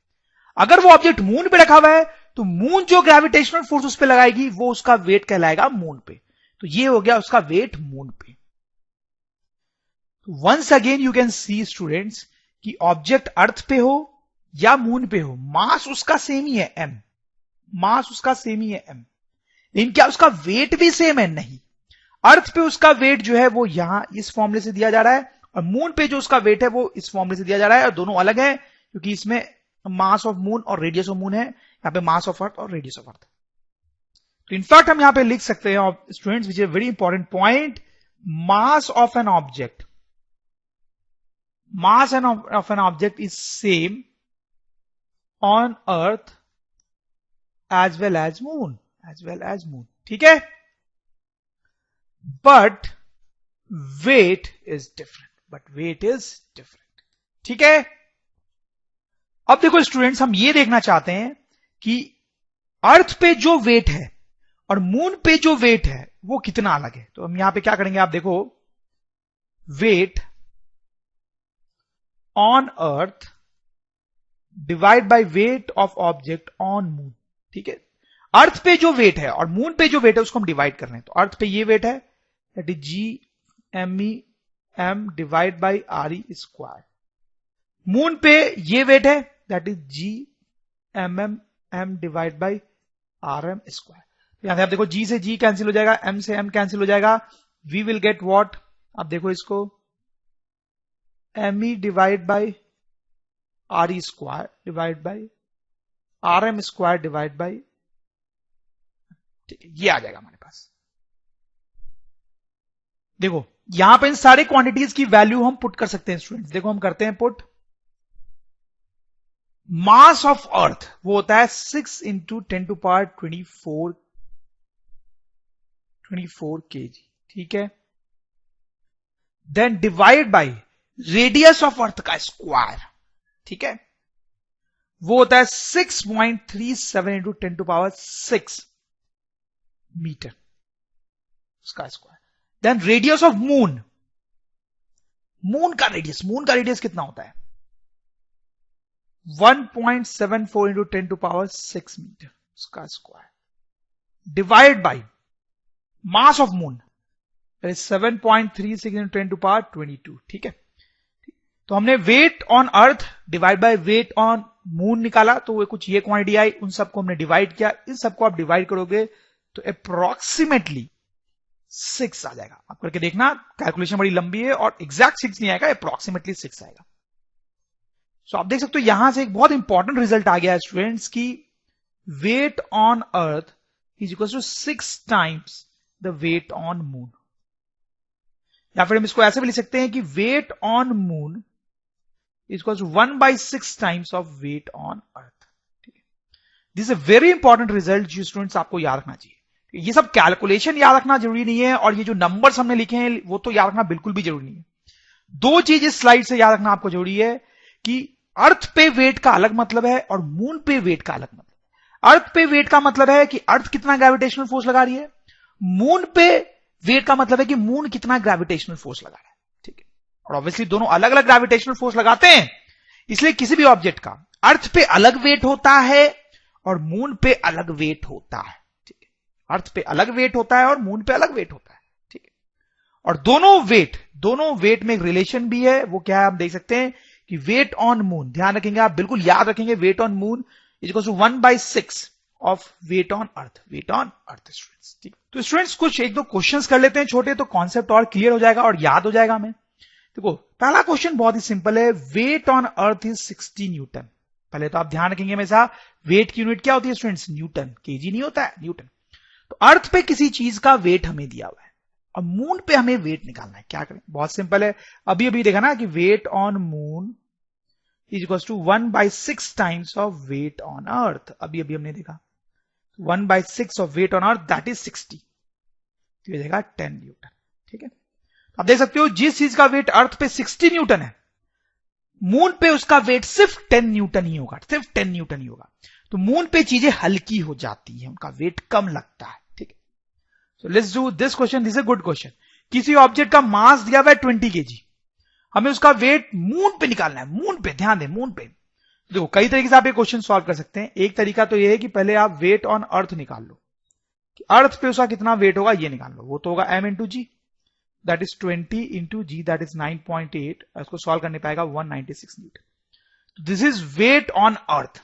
अगर वो ऑब्जेक्ट मून पे रखा हुआ है तो मून जो ग्रेविटेशनल फोर्स उस पे लगाएगी वो उसका वेट कहलाएगा मून पे। तो ये हो गया उसका वेट मून पे। Once again you can see students कि ऑब्जेक्ट अर्थ पे हो या मून पे हो, मास उसका सेम ही है m, मास उसका सेम ही है m, लेकिन क्या उसका वेट भी सेम है? नहीं। अर्थ पे उसका वेट जो है वो यहां इस फॉर्मूले से दिया जा रहा है, और मून पे जो उसका वेट है वो इस फॉर्मूले से दिया जा रहा है, और दोनों अलग है क्योंकि इसमें मास ऑफ मून और रेडियस ऑफ मून है, यहां पे मास ऑफ अर्थ और रेडियस ऑफ अर्थ। तो इनफैक्ट हम यहां पे लिख सकते हैं students, which is very important point, mass of an object, mass of an object is same on earth as well as moon, as well as moon. ठीक है, but weight is different, but weight is different. ठीक है, अब देखो students, हम ये देखना चाहते हैं कि अर्थ पे जो वेट है और मून पे जो वेट है वो कितना अलग है। तो हम यहां पे क्या करेंगे, आप देखो, weight on earth divide by weight of object on moon. ठीक है, अर्थ पे जो वेट है और मून पे जो वेट है उसको हम डिवाइड कर रहे हैं। तो अर्थ पे ये वेट है, that is G M E M divide by R E square. Moon पे ये वेट है, that is G M M M divide by R M square. यहां से आप देखो, जी से जी कैंसिल हो जाएगा, एम से एम कैंसिल हो जाएगा, वी विल गेट व्हाट, आप देखो इसको, M E divide by R E square divide by R M square divide by, ये आ जाएगा हमारे पास। देखो यहां पे इन सारे क्वांटिटीज की वैल्यू हम पुट कर सकते हैं स्टूडेंट्स। देखो हम करते हैं पुट, मास ऑफ अर्थ वो होता है 6 इंटू 10 टू पावर 24 केजी। ठीक है, then divide by radius of earth का स्क्वायर। ठीक है, वो होता है 6.37 इंटू 10 टू पावर 6 मीटर उसका square. Then radius of moon, moon का रेडियस कितना होता है? 1.74 इंटू 10 टू पावर 6 मीटर। उसका square divide by mass of moon 7.36 into 10 to power 22. ठीक है, तो हमने weight on earth divide by weight on moon निकाला, तो वो कुछ ये क्वांटिटी आई, उन सबको हमने डिवाइड किया। इन सबको आप डिवाइड करोगे तो अप्रोक्सीमेटली 6 आ जाएगा। आप करके देखना, कैलकुलेशन बड़ी लंबी है और एग्जैक्ट 6 नहीं आएगा, अप्रोक्सीमेटली 6 आएगा। सो आप देख सकते हो यहां से एक बहुत इंपॉर्टेंट रिजल्ट आ गया है स्टूडेंट्स की weight on earth is equal to 6 times the weight on moon, या फिर हम इसको ऐसे भी लिख सकते हैं कि weight on moon is equal to 1/6 times of weight on earth. ठीक है, this is a very important result जो स्टूडेंट्स आपको याद रखना चाहिए। ये सब कैलकुलेशन याद रखना जरूरी नहीं है, और ये जो नंबर्स हमने लिखे हैं वो तो याद रखना बिल्कुल भी जरूरी नहीं है। दो चीज इस स्लाइड से याद रखना आपको जरूरी है कि अर्थ पे वेट का अलग मतलब है और मून पे वेट का अलग मतलब है। अर्थ पे वेट का मतलब है कि अर्थ कितना ग्रेविटेशनल फोर्स लगा रही है, मून पे वेट का मतलब है कि मून कितना ग्रेविटेशनल फोर्स लगा रहा है। ठीक है, और ऑब्वियसली दोनों अलग अलग ग्रेविटेशनल फोर्स लगाते हैं, इसलिए किसी भी ऑब्जेक्ट का अर्थ पे अलग वेट होता है और मून पे अलग वेट होता है। ठीक है, अर्थ पे अलग वेट होता है और मून पे अलग वेट होता है। ठीक है, और दोनों वेट में एक रिलेशन भी है, वो क्या है आप देख सकते हैं कि वेट ऑन मून, ध्यान रखेंगे आप, बिल्कुल याद रखेंगे, weight on moon is equal to 1/6 of weight on earth, weight on earth students. ठीक, तो स्टूडेंट्स कुछ एक दो क्वेश्चंस कर लेते हैं छोटे, तो कॉन्सेप्ट और क्लियर हो जाएगा और याद हो जाएगा हमें। देखो पहला क्वेश्चन बहुत ही सिंपल है, weight on earth is 60 newton. पहले तो आप ध्यान रखेंगे हमेशा वेट की यूनिट क्या होती है स्टूडेंट्स, न्यूटन, केजी नहीं होता है, न्यूटन। तो अर्थ पे किसी चीज का वेट हमें दिया हुआ है और मून पे हमें वेट निकालना है, क्या करें, बहुत सिंपल है। अभी अभी देखा ना कि weight on moon is equal to 1/6 times of weight on earth, अभी अभी हमने देखा 1/6 of weight on earth that is 60, तो ये जाएगा 10 न्यूटन। ठीक है, आप देख सकते हो जिस चीज का वेट अर्थ पे 60 न्यूटन है, मून पे उसका वेट सिर्फ 10 न्यूटन ही होगा, सिर्फ 10 न्यूटन ही होगा। तो मून पे चीजें हल्की हो जाती है, उनका वेट कम लगता है। ठीक है, so let's do this question, this is a good question. किसी ऑब्जेक्ट का मास दिया हुआ है 20 kg, हमें उसका वेट मून पे निकालना है, मून पे, ध्यान दें मून पे। देखो कई तरीके से आप ये क्वेश्चन सॉल्व कर सकते हैं। एक तरीका तो ये है कि पहले आप वेट ऑन अर्थ निकाल लो, कि अर्थ पे उसका कितना वेट होगा ये निकाल लो, वो तो होगा m into g, that is 20 into g, that is 9.8, इसको सॉल्व करने पाएगा 196 newton. This is weight on earth.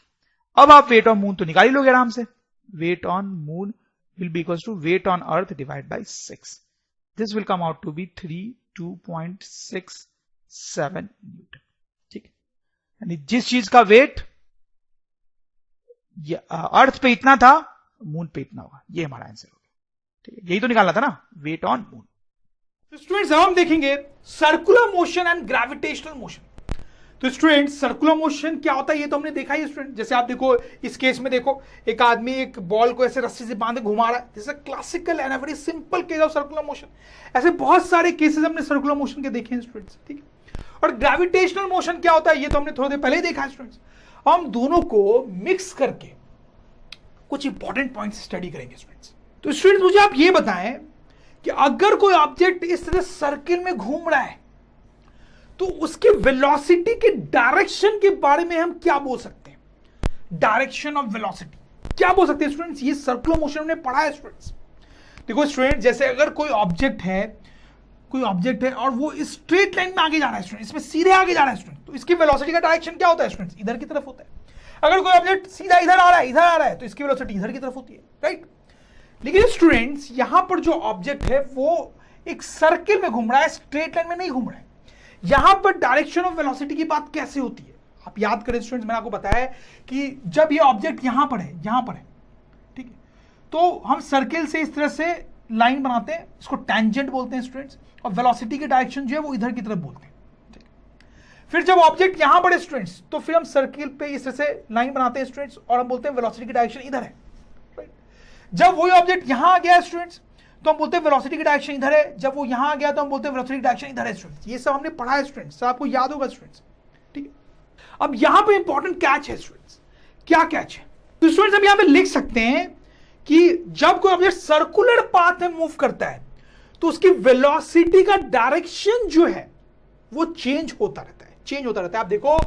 अब आप वेट ऑन मून तो निकाल ही लोगे आराम से, weight on moon will be equal to weight on earth divide by 6, this will come out to be 32.67 newton. ठीक है, यानी जिस चीज का वेट अर्थ पे इतना था मून पे इतना होगा, ये हमारा आंसर होगा। ठीक है, यही तो निकालना था ना, वेट ऑन मून। तो स्टूडेंट्स अब हम देखेंगे circular motion and gravitational motion. तो स्टूडेंट्स सर्कुलर मोशन क्या होता है ये तो हमने देखा ही स्टूडेंट, जैसे आप देखो इस केस में देखो एक आदमी एक बॉल को ऐसे रस्सी से बांधे घुमा रहा है, this is a classical and a very simple case of circular motion. ऐसे बहुत सारे केसेस हमने सर्कुलर मोशन के देखे हैं स्टूडेंट्स। ठीक है, और ग्रेविटेशनल मोशन क्या होता है ये तो हमने थोड़ी देर पहले ही देखा है स्टूडेंट्स। हम दोनों को मिक्स करके कुछ इंपॉर्टेंट पॉइंट्स स्टडी करेंगे स्टूडेंट्स। तो स्टूडेंट्स मुझे आप ये बताएं कि अगर कोई ऑब्जेक्ट इस तरह सर्किल में घूम रहा है तो उसके वेलोसिटी के डायरेक्शन के बारे में हम क्या बोल सकते हैं, डायरेक्शन ऑफ वेलोसिटी क्या बोल सकते हैं स्टूडेंट्स, ये सर्कुलर मोशन हमने पढ़ा है स्टूडेंट्स। देखो स्टूडेंट जैसे अगर कोई ऑब्जेक्ट है और वो स्ट्रेट लाइन में आगे जा रहा है स्टूडेंट, इसमें सीधे आगे जा रहा है स्टूडेंट, तो इसकी वेलोसिटी का डायरेक्शन क्या होता है स्टूडेंट्स, इधर की तरफ होता है। अगर कोई ऑब्जेक्ट सीधा इधर आ रहा है तो इसकी वेलोसिटी इधर की तरफ होती है, राइट। लेकिन स्टूडेंट्स यहां पर जो ऑब्जेक्ट है वो एक सर्किल में घूम रहा है, स्ट्रेट लाइन में नहीं घूम रहा है। यहां पर डायरेक्शन ऑफ वेलोसिटी की बात कैसे होती है, आप याद करें स्टूडेंट्स, मैंने आपको बताया कि जब ये ऑब्जेक्ट यहां पर है, ठीक है, तो हम सर्किल से इस तरह से लाइन बनाते हैं, इसको टेंजेंट बोलते हैं स्टूडेंट्स, और वेलोसिटी की डायरेक्शन जो है वो इधर की तरफ बोलते हैं। ठीक है, फिर जब ऑब्जेक्ट यहां पर है स्टूडेंट्स तो फिर हम सर्किल पे इस तरह से लाइन बनाते हैं स्टूडेंट्स, और हम बोलते हैं वेलोसिटी की डायरेक्शन इधर है, राइट। जब वही ऑब्जेक्ट यहां आ गया है स्टूडेंट्स तो हम बोलते हैं वेलोसिटी की डायरेक्शन इधर है, जब वो यहां आ गया तो हम बोलते हैं वेलोसिटी की डायरेक्शन इधर है स्टूडेंट्स। ये सब हमने पढ़ा है स्टूडेंट्स, आपको याद होगा स्टूडेंट्स। ठीक है, अब यहां पे इंपॉर्टेंट कैच है स्टूडेंट्स, क्या कैच है, तो स्टूडेंट्स हम यहां पे लिख सकते हैं कि जब कोई ऑब्जेक्ट सर्कुलर पाथ में मूव करता है तो उसकी वेलोसिटी का डायरेक्शन जो है वो चेंज होता रहता है। आप देखो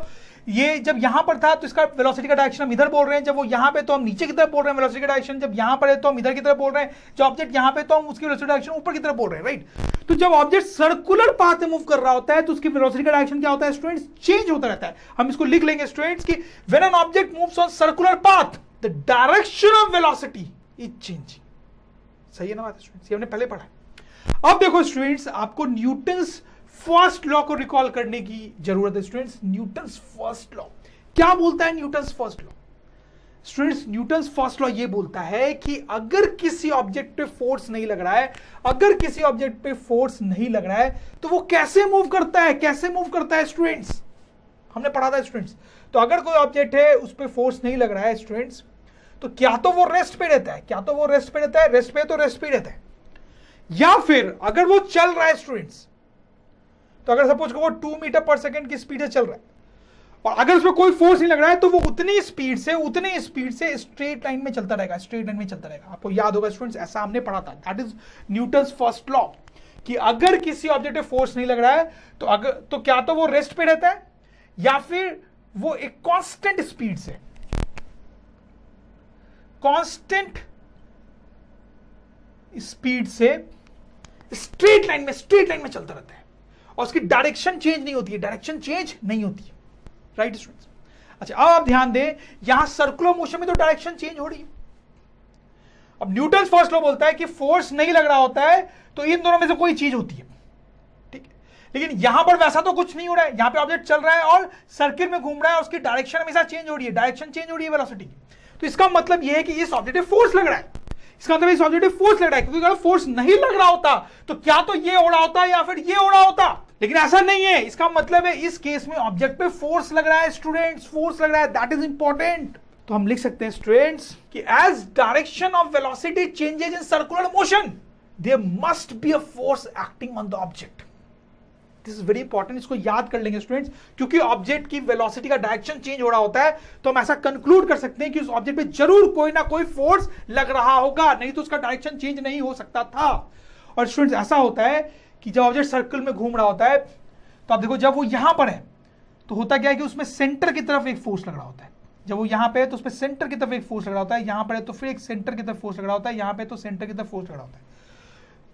ये जब यहां पर था तो इसका वेलोसिटी का डायरेक्शन हम इधर बोल रहे हैं, जब वो यहां पे तो हम नीचे की तरफ बोल रहे हैं वेलोसिटी का डायरेक्शन, जब यहां पर है तो हम इधर की तरफ बोल रहे हैं, जो ऑब्जेक्ट यहां पे तो हम उसकी वेलोसिटी डायरेक्शन ऊपर की तरफ बोल रहे हैं, राइट। तो जब ऑब्जेक्ट सर्कुलर पाथ में मूव कर रहा होता है तो उसकी वेलोसिटी का डायरेक्शन क्या होता है स्टूडेंट्स, चेंज होता रहता है। हम इसको लिख लेंगे स्टूडेंट्स कि when an object moves on circular path the direction of velocity is changing. सही है ना बात स्टूडेंट्स, ये हमने पहले पढ़ा है। अब देखो स्टूडेंट्स, आपको न्यूटन्स फर्स्ट लॉ को रिकॉल करने की जरूरत है स्टूडेंट्स। न्यूटन्स फर्स्ट लॉ क्या बोलता है? Newton's first law students, Newton's first law ये बोलता है कि अगर किसी ऑब्जेक्ट पे फोर्स नहीं लग रहा है, अगर किसी ऑब्जेक्ट पे फोर्स नहीं लग रहा है तो वो कैसे मूव करता है? कैसे मूव करता है स्टूडेंट्स? हमने पढ़ा था स्टूडेंट्स। तो अगर कोई ऑब्जेक्ट है उस पे फोर्स नहीं लग रहा है स्टूडेंट्स, तो क्या तो वो रेस्ट पे रहता है, क्या तो वो रेस्ट पे रहता है, रेस्ट पे तो रेस्ट पे रहता है, या फिर अगर वो चल रहा है स्टूडेंट्स, तो अगर सपोज वो 2 मीटर पर सेकंड की स्पीड से चल रहा है और अगर उसमें कोई फोर्स नहीं लग रहा है तो वो उतनी स्पीड से स्ट्रेट लाइन में चलता रहेगा, स्ट्रेट लाइन में चलता रहेगा। आपको याद होगा स्टूडेंट्स, ऐसा हमने पढ़ा था। That is Newton's first law कि अगर किसी ऑब्जेक्ट पे फोर्स नहीं लग रहा है तो क्या तो वो रेस्ट पे रहता है या फिर वो एक कांस्टेंट स्पीड से, कांस्टेंट स्पीड से स्ट्रेट लाइन में चलता रहता है और उसकी डायरेक्शन चेंज नहीं होती है, राइट स्टूडेंट्स। अच्छा, अब आप ध्यान दें, यहां सर्कुलर मोशन में तो डायरेक्शन चेंज हो रही है। अब न्यूटन्स फर्स्ट लॉ बोलता है कि फोर्स नहीं लग रहा होता है तो इन दोनों में से कोई चीज होती है, ठीक है। लेकिन यहां पर वैसा तो कुछ नहीं हो रहा है, यहां पे ऑब्जेक्ट चल रहा है और सर्किल में घूम रहा है, उसकी डायरेक्शन हमेशा चेंज हो रही है, वेलोसिटी की। तो इसका मतलब यह है कि इस ऑब्जेक्ट पे फोर्स लग रहा है, इसका मतलब इस ऑब्जेक्ट पे फोर्स लग रहा है, क्योंकि अगर फोर्स नहीं लग रहा होता तो क्या तो ये हो रहा होता या फिर ये हो रहा होता, लेकिन ऐसा नहीं है। इसका मतलब है इस केस में ऑब्जेक्ट पे फोर्स लग रहा है स्टूडेंट्स, फोर्स लग रहा है, दैट इज इंपॉर्टेंट। तो हम लिख सकते हैं स्टूडेंट्स कि as direction of velocity changes in circular motion there must be a force acting on the object. This is very important, इसको याद कर लेंगे स्टूडेंट्स, क्योंकि ऑब्जेक्ट की वेलोसिटी का डायरेक्शन चेंज हो रहा होता है तो हम ऐसा कंक्लूड कर सकते हैं कि उस ऑब्जेक्ट पे जरूर कोई ना कोई फोर्स लग रहा होगा, नहीं तो उसका डायरेक्शन चेंज नहीं हो सकता था। और स्टूडेंट्स ऐसा होता है कि जब ऑब्जेक्ट सर्कल में घूम रहा होता है तो आप देखो, जब वो यहां पर है तो होता क्या है कि उसमें सेंटर की तरफ एक फोर्स लग रहा होता है। जब वो यहां पे है तो उसमें सेंटर की तरफ एक फोर्स लग रहा होता है, यहां पर है तो फिर एक सेंटर की तरफ फोर्स लग रहा होता है, यहां पे तो सेंटर की तरफ फोर्स लग रहा होता है।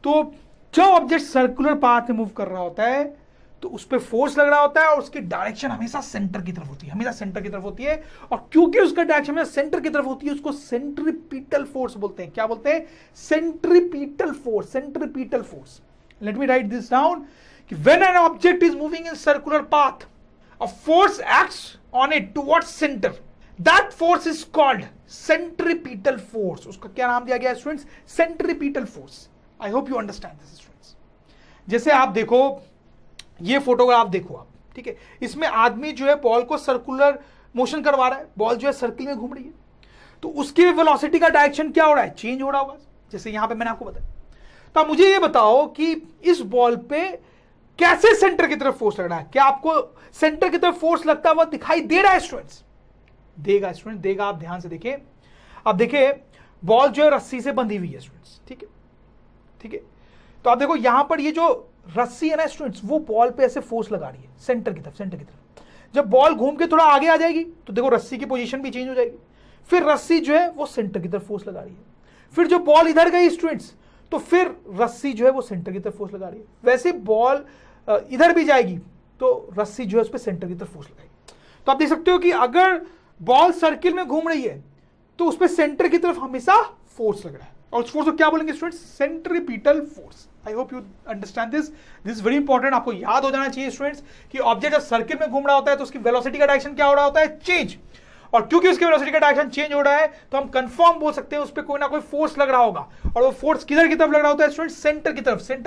तो जब ऑब्जेक्ट सर्कुलर पाथ में मूव कर रहा होता है तो उस पर फोर्स लग रहा होता है और उसकी डायरेक्शन हमेशा सेंटर की तरफ होती है, और क्योंकि उसका डायरेक्शन हमेशा सेंटर की तरफ होती है उसको सेंट्रीपिटल फोर्स बोलते हैं। क्या बोलते हैं? Centripetal force. Let me write this down कि when an object is moving in circular path, a force acts on it towards centre, that force is called centripetal force. उसका क्या नाम दिया गया students? Centripetal force. I hope you understand this students. जैसे आप देखो, ये फोटोग्राफ देखो आप, ठीक है, इसमें आदमी जो है बॉल को सर्कुलर मोशन करवा रहा है, बॉल जो है सर्किल में घूम रही है, तो उसकी वेलोसिटी का डायरेक्शन क्या हो रहा है? चेंज हो रहा होगा, जैसे यहां पे मैंने आपको बताया। तो आप मुझे ये बताओ कि इस बॉल पे कैसे सेंटर की तरफ फोर्स लग रहा है? क्या आपको सेंटर की तरफ फोर्स लगता हुआ दिखाई दे रहा है स्टूडेंट्स? देगा स्टूडेंट, देगा। आप ध्यान से देखिए, अब देखिए बॉल जो है रस्सी से बंधी हुई है स्टूडेंट्स, ठीक है। तो आप देखो यहां पर ये जो रस्सी है ना स्टूडेंट्स, वो बॉल पे ऐसे फोर्स लगा रही है सेंटर की तरफ। जब बॉल घूम के थोड़ा आगे आ जाएगी तो देखो रस्सी की पोजीशन भी चेंज हो जाएगी, फिर रस्सी जो है वो सेंटर की तरफ फोर्स लगा रही है, फिर जो बॉल इधर गई स्टूडेंट्स तो फिर रस्सी जो है वो सेंटर की तरफ फोर्स लगा रही है, वैसे बॉल इधर भी जाएगी तो रस्सी जो है उस पर सेंटर की तरफ फोर्स लगाएगी। तो आप देख सकते हो कि अगर बॉल सर्किल में घूम रही है तो उस पर सेंटर की तरफ हमेशा फोर्स लग रहा है, और उस फोर्स को क्या बोलेंगे students? Centripetal force. I hope you understand this is very important. आपको याद हो जाना चाहिए स्टूडेंट्स कि ऑब्जेक्ट जब सर्किल में घूम रहा होता है तो उसकी वेलोसिटी का डायरेक्शन क्या हो रहा होता है? चेंज। और क्योंकि उसकी वेलोसिटी का डायरेक्शन चेंज हो रहा है तो हम कंफर्म बोल सकते हैं उस पर कोई ना कोई फोर्स लग रहा होगा, और वो फोर्स किधर की तरफ लग रहा होता है स्टूडेंट? सेंटर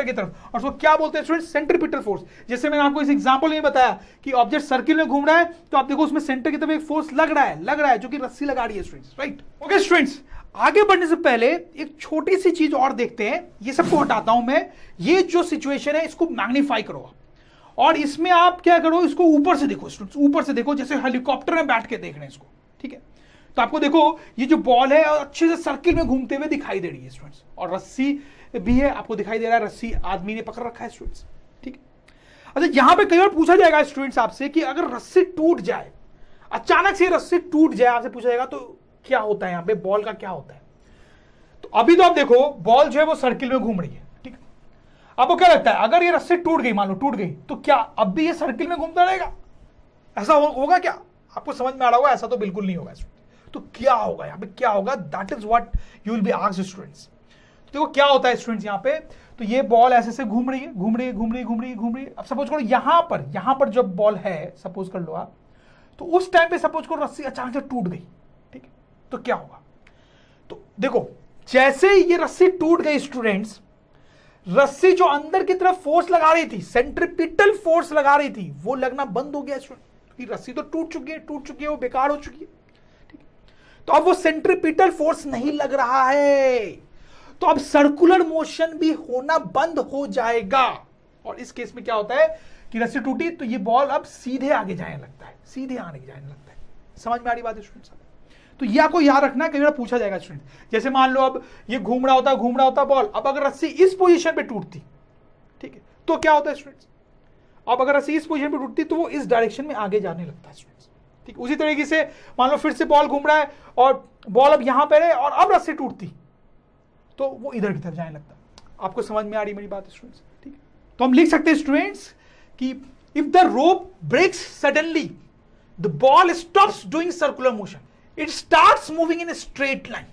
की तरफ। और उसको क्या बोलते हैं स्टूडेंट? Centripetal force. जैसे मैंने आपको इस एग्जांपल में बताया कि ऑब्जेक्ट सर्किल में घूम रहा है तो आप देखो उसमें सेंटर की तरफ एक फोर्स लग रहा है जो कि रस्सी लगा रही है स्टूडेंट्स, राइट? ओके स्टूडेंट्स, आगे बढ़ने से पहले एक छोटी सी चीज और देखते हैं। ये सबको हटाता हूं मैं, ये जो सिचुएशन है इसको मैग्नीफाई करो और इसमें आप क्या करो, इसको ऊपर से देखो स्टूडेंट्स, ऊपर से देखो, जैसे हेलीकॉप्टर में बैठ के देख रहे हैं इसको, ठीक है। तो आपको देखो ये जो बॉल है अच्छे से सर्किल में घूमते हुए दिखाई दे रही है स्टूडेंट्स, और रस्सी भी है, आपको दिखाई दे रहा है, रस्सी आदमी ने पकड़ रखा है स्टूडेंट्स, ठीक है। अच्छा, यहां पे कई बार पूछा जाएगा स्टूडेंट्स आपसे कि अगर रस्सी टूट जाए अचानक से रस्सी टूट जाए, आपसे पूछा जाएगा तो क्या होता है यहां पे, बॉल का क्या होता है? तो अभी तो आप देखो बॉल जो है वो सर्किल में घूम रही है, ठीक है। आपको क्या लगता है अगर ये रस्सी टूट गई, मान लो टूट गई, तो क्या अब भी ये सर्किल में घूमता रहेगा? ऐसा होगा क्या? आपको समझ में आ रहा होगा ऐसा तो बिल्कुल नहीं होगा। तो क्या होगा यहां पे, क्या होगा? That is what you will be asked students. तो देखो क्या होता है स्टूडेंट्स यहां पे, तो ये बॉल ऐसे से घूम रही है, घूम रही है, घूम रही है, घूम रही है, घूम रही है। अब सपोज करो यहां पर जब बॉल है, सपोज कर लो आप, तो उस टाइम पे सपोज करो रस्सी अचानक से टूट गई, ठीक है, तो क्या होगा? तो देखो जैसे ये रस्सी टूट गई स्टूडेंट्स, रस्सी जो अंदर की तरफ फोर्स लगा रही थी, सेंट्रीपिटल फोर्स लगा रही थी, वो लगना बंद हो गया स्टूडेंट। रस्सी तो टूट चुकी है, वो बेकार हो चुकी है, ठीक है। तो अब वो सेंट्रीपिटल फोर्स नहीं लग रहा है, तो अब सर्कुलर मोशन भी होना बंद हो जाएगा। और इस केस में क्या होता है कि रस्सी टूटी तो ये बॉल अब सीधे आगे जाने लगता है, सीधे आगे जाने लगता है। समझ में आ रही बात है स्टूडेंट्स? तो ये आपको याद रखना है, कई बार पूछा जाएगा स्टूडेंट। जैसे मान लो अब ये घूम रहा होता बॉल, अब अगर रस्सी इस पोजीशन पे टूटती, ठीक है, तो क्या होता है स्टूडेंट्स? अब अगर रस्सी इस पोजीशन पे टूटती तो वो इस डायरेक्शन में आगे जाने लगता है स्टूडेंट्स, ठीक। उसी तरीके से मान लो फिर से बॉल घूम रहा है और बॉल अब यहां पर है और अब रस्सी टूटती तो वो इधर की तरफ जाने लगता है। आपको समझ में आ रही मेरी बात स्टूडेंट्स? ठीक है, तो हम लिख सकते हैं स्टूडेंट्स कि if the rope breaks suddenly, the ball stops doing circular motion, it starts moving in a straight line,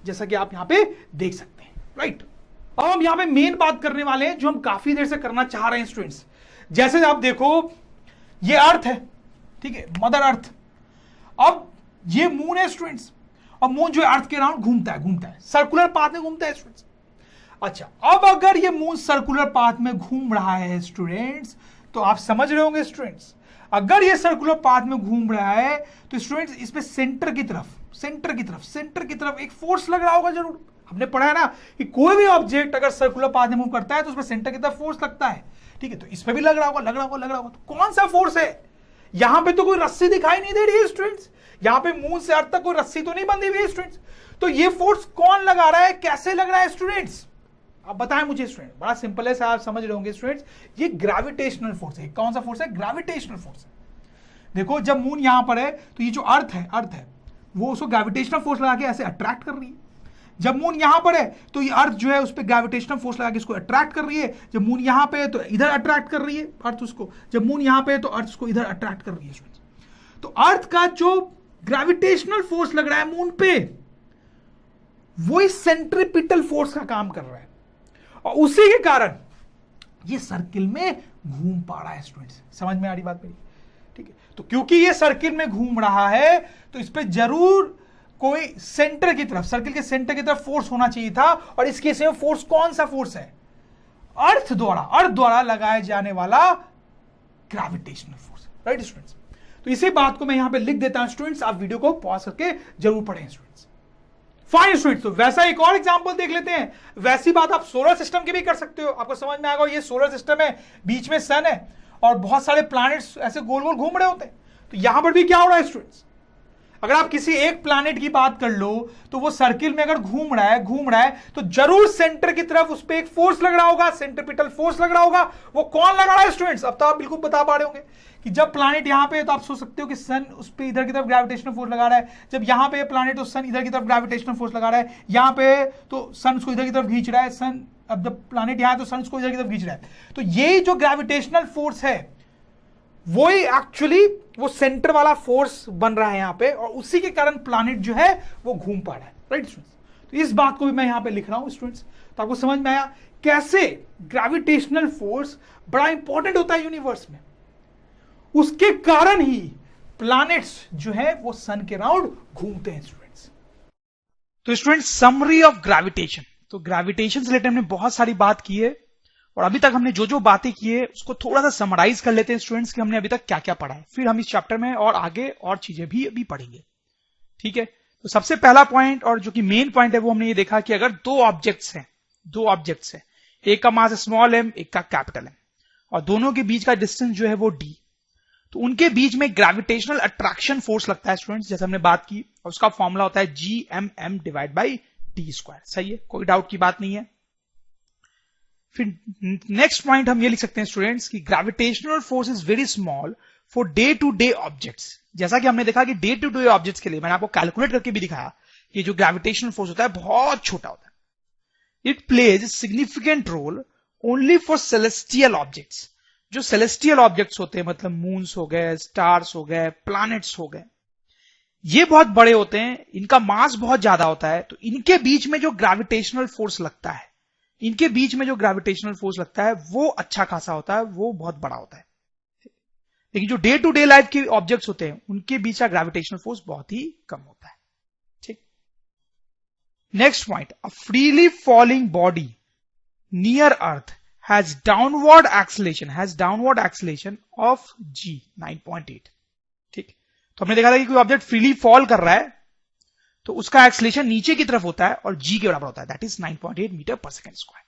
जैसा कि आप यहां पे देख सकते हैं, राइट। अब हम यहां पे मेन बात करने वाले हैं जो हम काफी देर से करना चाह रहे हैं स्टूडेंट्स। जैसे आप देखो ये अर्थ है, ठीक है, मदर अर्थ। अब ये मून है स्टूडेंट्स, और मून जो अर्थ के अराउंड घूमता है, सर्कुलर पाथ में घूमता है स्टूडेंट्स। अच्छा, अब अगर ये मून सर्कुलर पाथ में घूम रहा है स्टूडेंट्स, तो आप समझ रहे होंगे स्टूडेंट्स, अगर ये सर्कुलर पाथ में घूम रहा है तो स्टूडेंट्स इस पे सेंटर की तरफ एक फोर्स लग रहा होगा जरूर। हमने पढ़ा है ना कि कोई भी ऑब्जेक्ट अगर सर्कुलर पाथ में मूव करता है तो उसमें सेंटर की तरफ फोर्स लगता है, ठीक है। तो इस पे भी लग रहा होगा। तो कौन सा फोर्स है? यहां पे तो कोई रस्सी दिखाई नहीं दे रही है स्टूडेंट्स, यहां पे मून से अर्थ तक कोई रस्सी तो नहीं बंधी हुई है स्टूडेंट्स। तो ये फोर्स कौन लगा रहा है, कैसे लग रहा है स्टूडेंट्स? अब बताएं मुझे स्टूडेंट, बड़ा सिंपल है, आप समझ रहे होंगे स्टूडेंट्स। ये ग्रेविटेशनल फोर्स है। कौन सा फोर्स है? ग्रेविटेशनल फोर्स है। देखो जब मून यहां पर है तो ये जो अर्थ है वो उसको ग्रेविटेशनल फोर्स लगा के ऐसे अट्रैक्ट कर रही है। जब मून यहां पर है तो ये अर्थ जो है उस पर ग्रेविटेशनल फोर्स लगा के इसको अट्रैक्ट कर रही है। जब मून यहां पे है तो इधर अट्रैक्ट कर रही है अर्थ उसको। जब मून यहां पे है तो अर्थ उसको इधर अट्रैक्ट कर रही है। तो अर्थ का जो ग्रेविटेशनल फोर्स लग रहा है मून पे, वो इस सेंट्रीपिटल फोर्स का काम कर रहा है, और उसी के कारण ये सर्किल में घूम पा रहा है स्टूडेंट्स। समझ में आ रही बात मेरी? ठीक है, तो क्योंकि ये सर्किल में घूम रहा है तो इस पे जरूर कोई सेंटर की तरफ, सर्किल के सेंटर की तरफ फोर्स होना चाहिए था। और इस केस में फोर्स कौन सा फोर्स है? अर्थ द्वारा लगाया जाने वाला ग्रेविटेशनल फोर्स, राइट स्टूडेंट्स। तो इसी बात को मैं यहां पे लिख देता हूं स्टूडेंट्स, आप वीडियो को पॉज करके जरूर पढ़ें स्टूडेंट्स। फाइन स्टूडेंट्स, तो वैसा एक और एग्जांपल देख लेते हैं। वैसी बात आप सोलर सिस्टम की भी कर सकते हो, आपको समझ में आएगा। ये सोलर सिस्टम है, बीच में सन है और बहुत सारे प्लैनेट्स ऐसे गोल गोल घूम रहे होते हैं। तो यहां पर भी क्या हो रहा है स्टूडेंट्स? अगर आप किसी एक प्लैनेट की बात कर लो तो वो सर्किल में अगर घूम रहा है तो जरूर सेंटर की तरफ उस पर एक फोर्स लग रहा होगा, सेंट्रीपिटल फोर्स लग रहा होगा। वो कौन लगा रहा है स्टूडेंट्स? अब तो आप बिल्कुल बता पा रहे होंगे कि जब प्लैनेट यहां पे है तो आप सोच सकते हो कि सन उस पे इधर की तरफ ग्रेविटेशनल फोर्स लगा रहा है। जब यहां पे प्लैनेट तो सन इधर की तरफ ग्रेविटेशनल फोर्स लगा रहा है। यहां पे तो सन उसको इधर की तरफ खींच रहा है, सन अब जब प्लैनेट यहां है तो सन उसको इधर की तरफ खींच रहा है। तो ये जो ग्रेविटेशनल फोर्स है वो ही एक्चुअली वो सेंटर वाला फोर्स बन रहा है यहां पे, और उसी के कारण प्लैनेट जो है वो घूम पा रहा है, राइट स्टूडेंट्स। तो इस बात को भी मैं यहां पे लिख रहा हूं स्टूडेंट्स, तो आपको समझ में आया कैसे ग्रेविटेशनल फोर्स बड़ा इंपॉर्टेंट होता है यूनिवर्स में। उसके कारण ही प्लैनेट्स जो है वो सन के अराउंड घूमते हैं स्टूडेंट्स। तो स्टूडेंट्स, समरी ऑफ ग्रेविटेशन। तो ग्रेविटेशन से रिलेटेड हमने बहुत सारी बात की है, और अभी तक हमने जो जो बातें की है उसको थोड़ा सा समराइज कर लेते हैं स्टूडेंट्स कि हमने अभी तक क्या क्या पढ़ा है। फिर हम इस चैप्टर में और आगे और चीजें भी अभी पढ़ेंगे, ठीक है। तो सबसे पहला पॉइंट और जो कि मेन पॉइंट है वो हमने ये देखा कि अगर दो ऑब्जेक्ट्स हैं, एक का मास स्मॉल m, एक का कैपिटल M, और दोनों के बीच का डिस्टेंस जो है वो d, तो उनके बीच में ग्रेविटेशनल अट्रैक्शन फोर्स लगता है स्टूडेंट्स, जैसे हमने बात की, और उसका फॉर्मूला होता है GMM डिवाइड बाई d²। सही है, कोई डाउट की बात नहीं है। फिर नेक्स्ट पॉइंट हम ये लिख सकते हैं स्टूडेंट्स कि gravitational force is very small for day to day objects. जैसा कि हमने देखा कि डे टू डे ऑब्जेक्ट्स के लिए मैंने आपको कैलकुलेट करके भी दिखाया कि जो ग्रेविटेशनल फोर्स होता है बहुत छोटा होता है। It plays significant role only for celestial objects. जो सेलेस्टियल ऑब्जेक्ट्स होते हैं, मतलब मून्स हो गए, स्टार्स हो गए, प्लैनेट्स हो गए, ये बहुत बड़े होते हैं, इनका मास बहुत ज्यादा होता है, तो इनके बीच में जो ग्रेविटेशनल फोर्स लगता है, इनके बीच में जो ग्रेविटेशनल फोर्स लगता है वो अच्छा खासा होता है, वो बहुत बड़ा होता है। लेकिन जो डे टू डे लाइफ के ऑब्जेक्ट्स होते हैं उनके बीच का ग्रेविटेशनल फोर्स बहुत ही कम होता है। ठीक, next point, a freely falling body near earth has downward acceleration of g 9.8। ठीक, तो हमने देखा था कि कोई ऑब्जेक्ट फ्रीली फॉल कर रहा है तो उसका एक्सेलेरेशन नीचे की तरफ होता है और g के बराबर होता है, दैट इज 9.8 मीटर पर second square.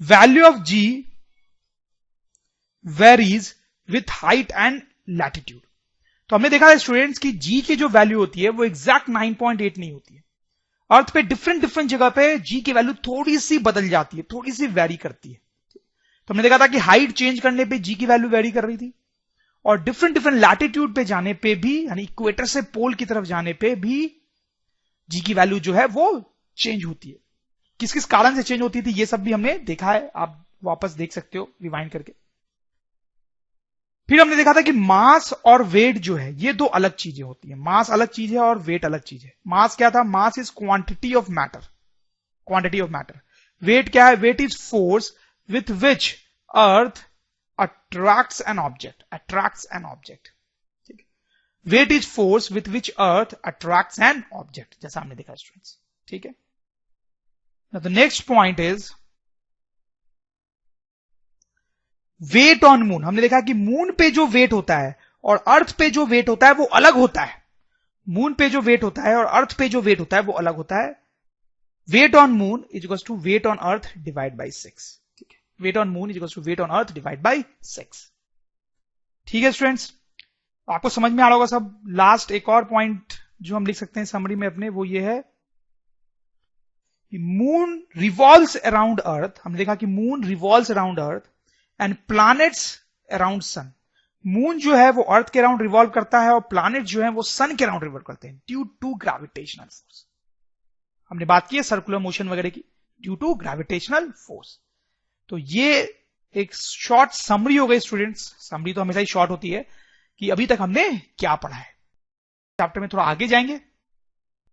Value of g varies with height and latitude. तो हमने देखा है स्टूडेंट्स की g की जो वैल्यू होती है वो एग्जैक्ट 9.8 नहीं होती है। अर्थ पे डिफरेंट जगह पे जी की वैल्यू थोड़ी सी बदल जाती है, थोड़ी सी वेरी करती है। तो हमने देखा था कि हाइट चेंज करने पे जी की वैल्यू वेरी कर रही थी और डिफरेंट लैटिट्यूड पे जाने पे भी, यानी इक्वेटर से पोल की तरफ जाने पे भी जी की वैल्यू जो है वो चेंज होती है। किस किस कारण से चेंज होती थी ये सब भी हमने देखा है, आप वापस देख सकते हो रिवाइंड करके। फिर हमने देखा था कि मास और वेट जो है ये दो अलग चीजें होती है। मास अलग चीज है और वेट अलग चीज है। मास क्या था? Mass is quantity of matter. Weight क्या है? Weight is force with which earth attracts an object. ठीक है, weight is force with which earth attracts an object, जैसा हमने देखा स्टूडेंट्स। ठीक है, the next point is weight on moon. हमने देखा कि मून पे जो वेट होता है और अर्थ पे जो वेट होता है वो अलग होता है। मून पे जो वेट होता है और अर्थ पे जो वेट होता है वो अलग होता है। Weight on moon is equals to weight on earth divide by 6। ठीक है, weight on moon is equals to weight on earth divide by 6। ठीक है स्टूडेंट्स, आपको समझ में आ रहा होगा सब। लास्ट एक और पॉइंट जो हम लिख सकते हैं समरी में अपने, वो ये है कि मून रिवॉल्व्स अराउंड अर्थ। हमने देखा कि moon revolves around earth and planets around sun. Moon जो है वो अर्थ के अराउंड रिवॉल्व करता है और प्लैनेट जो है वो सन के अराउंड रिवॉल्व करते हैं ड्यू टू ग्रेविटेशनल फोर्स। हमने बात की है सर्कुलर मोशन वगैरह की, ड्यू टू ग्रेविटेशनल फोर्स। तो ये एक शॉर्ट समरी हो गई स्टूडेंट्स। समरी तो हमेशा ही शॉर्ट होती है कि अभी तक हमने क्या पढ़ा है। चैप्टर में थोड़ा आगे जाएंगे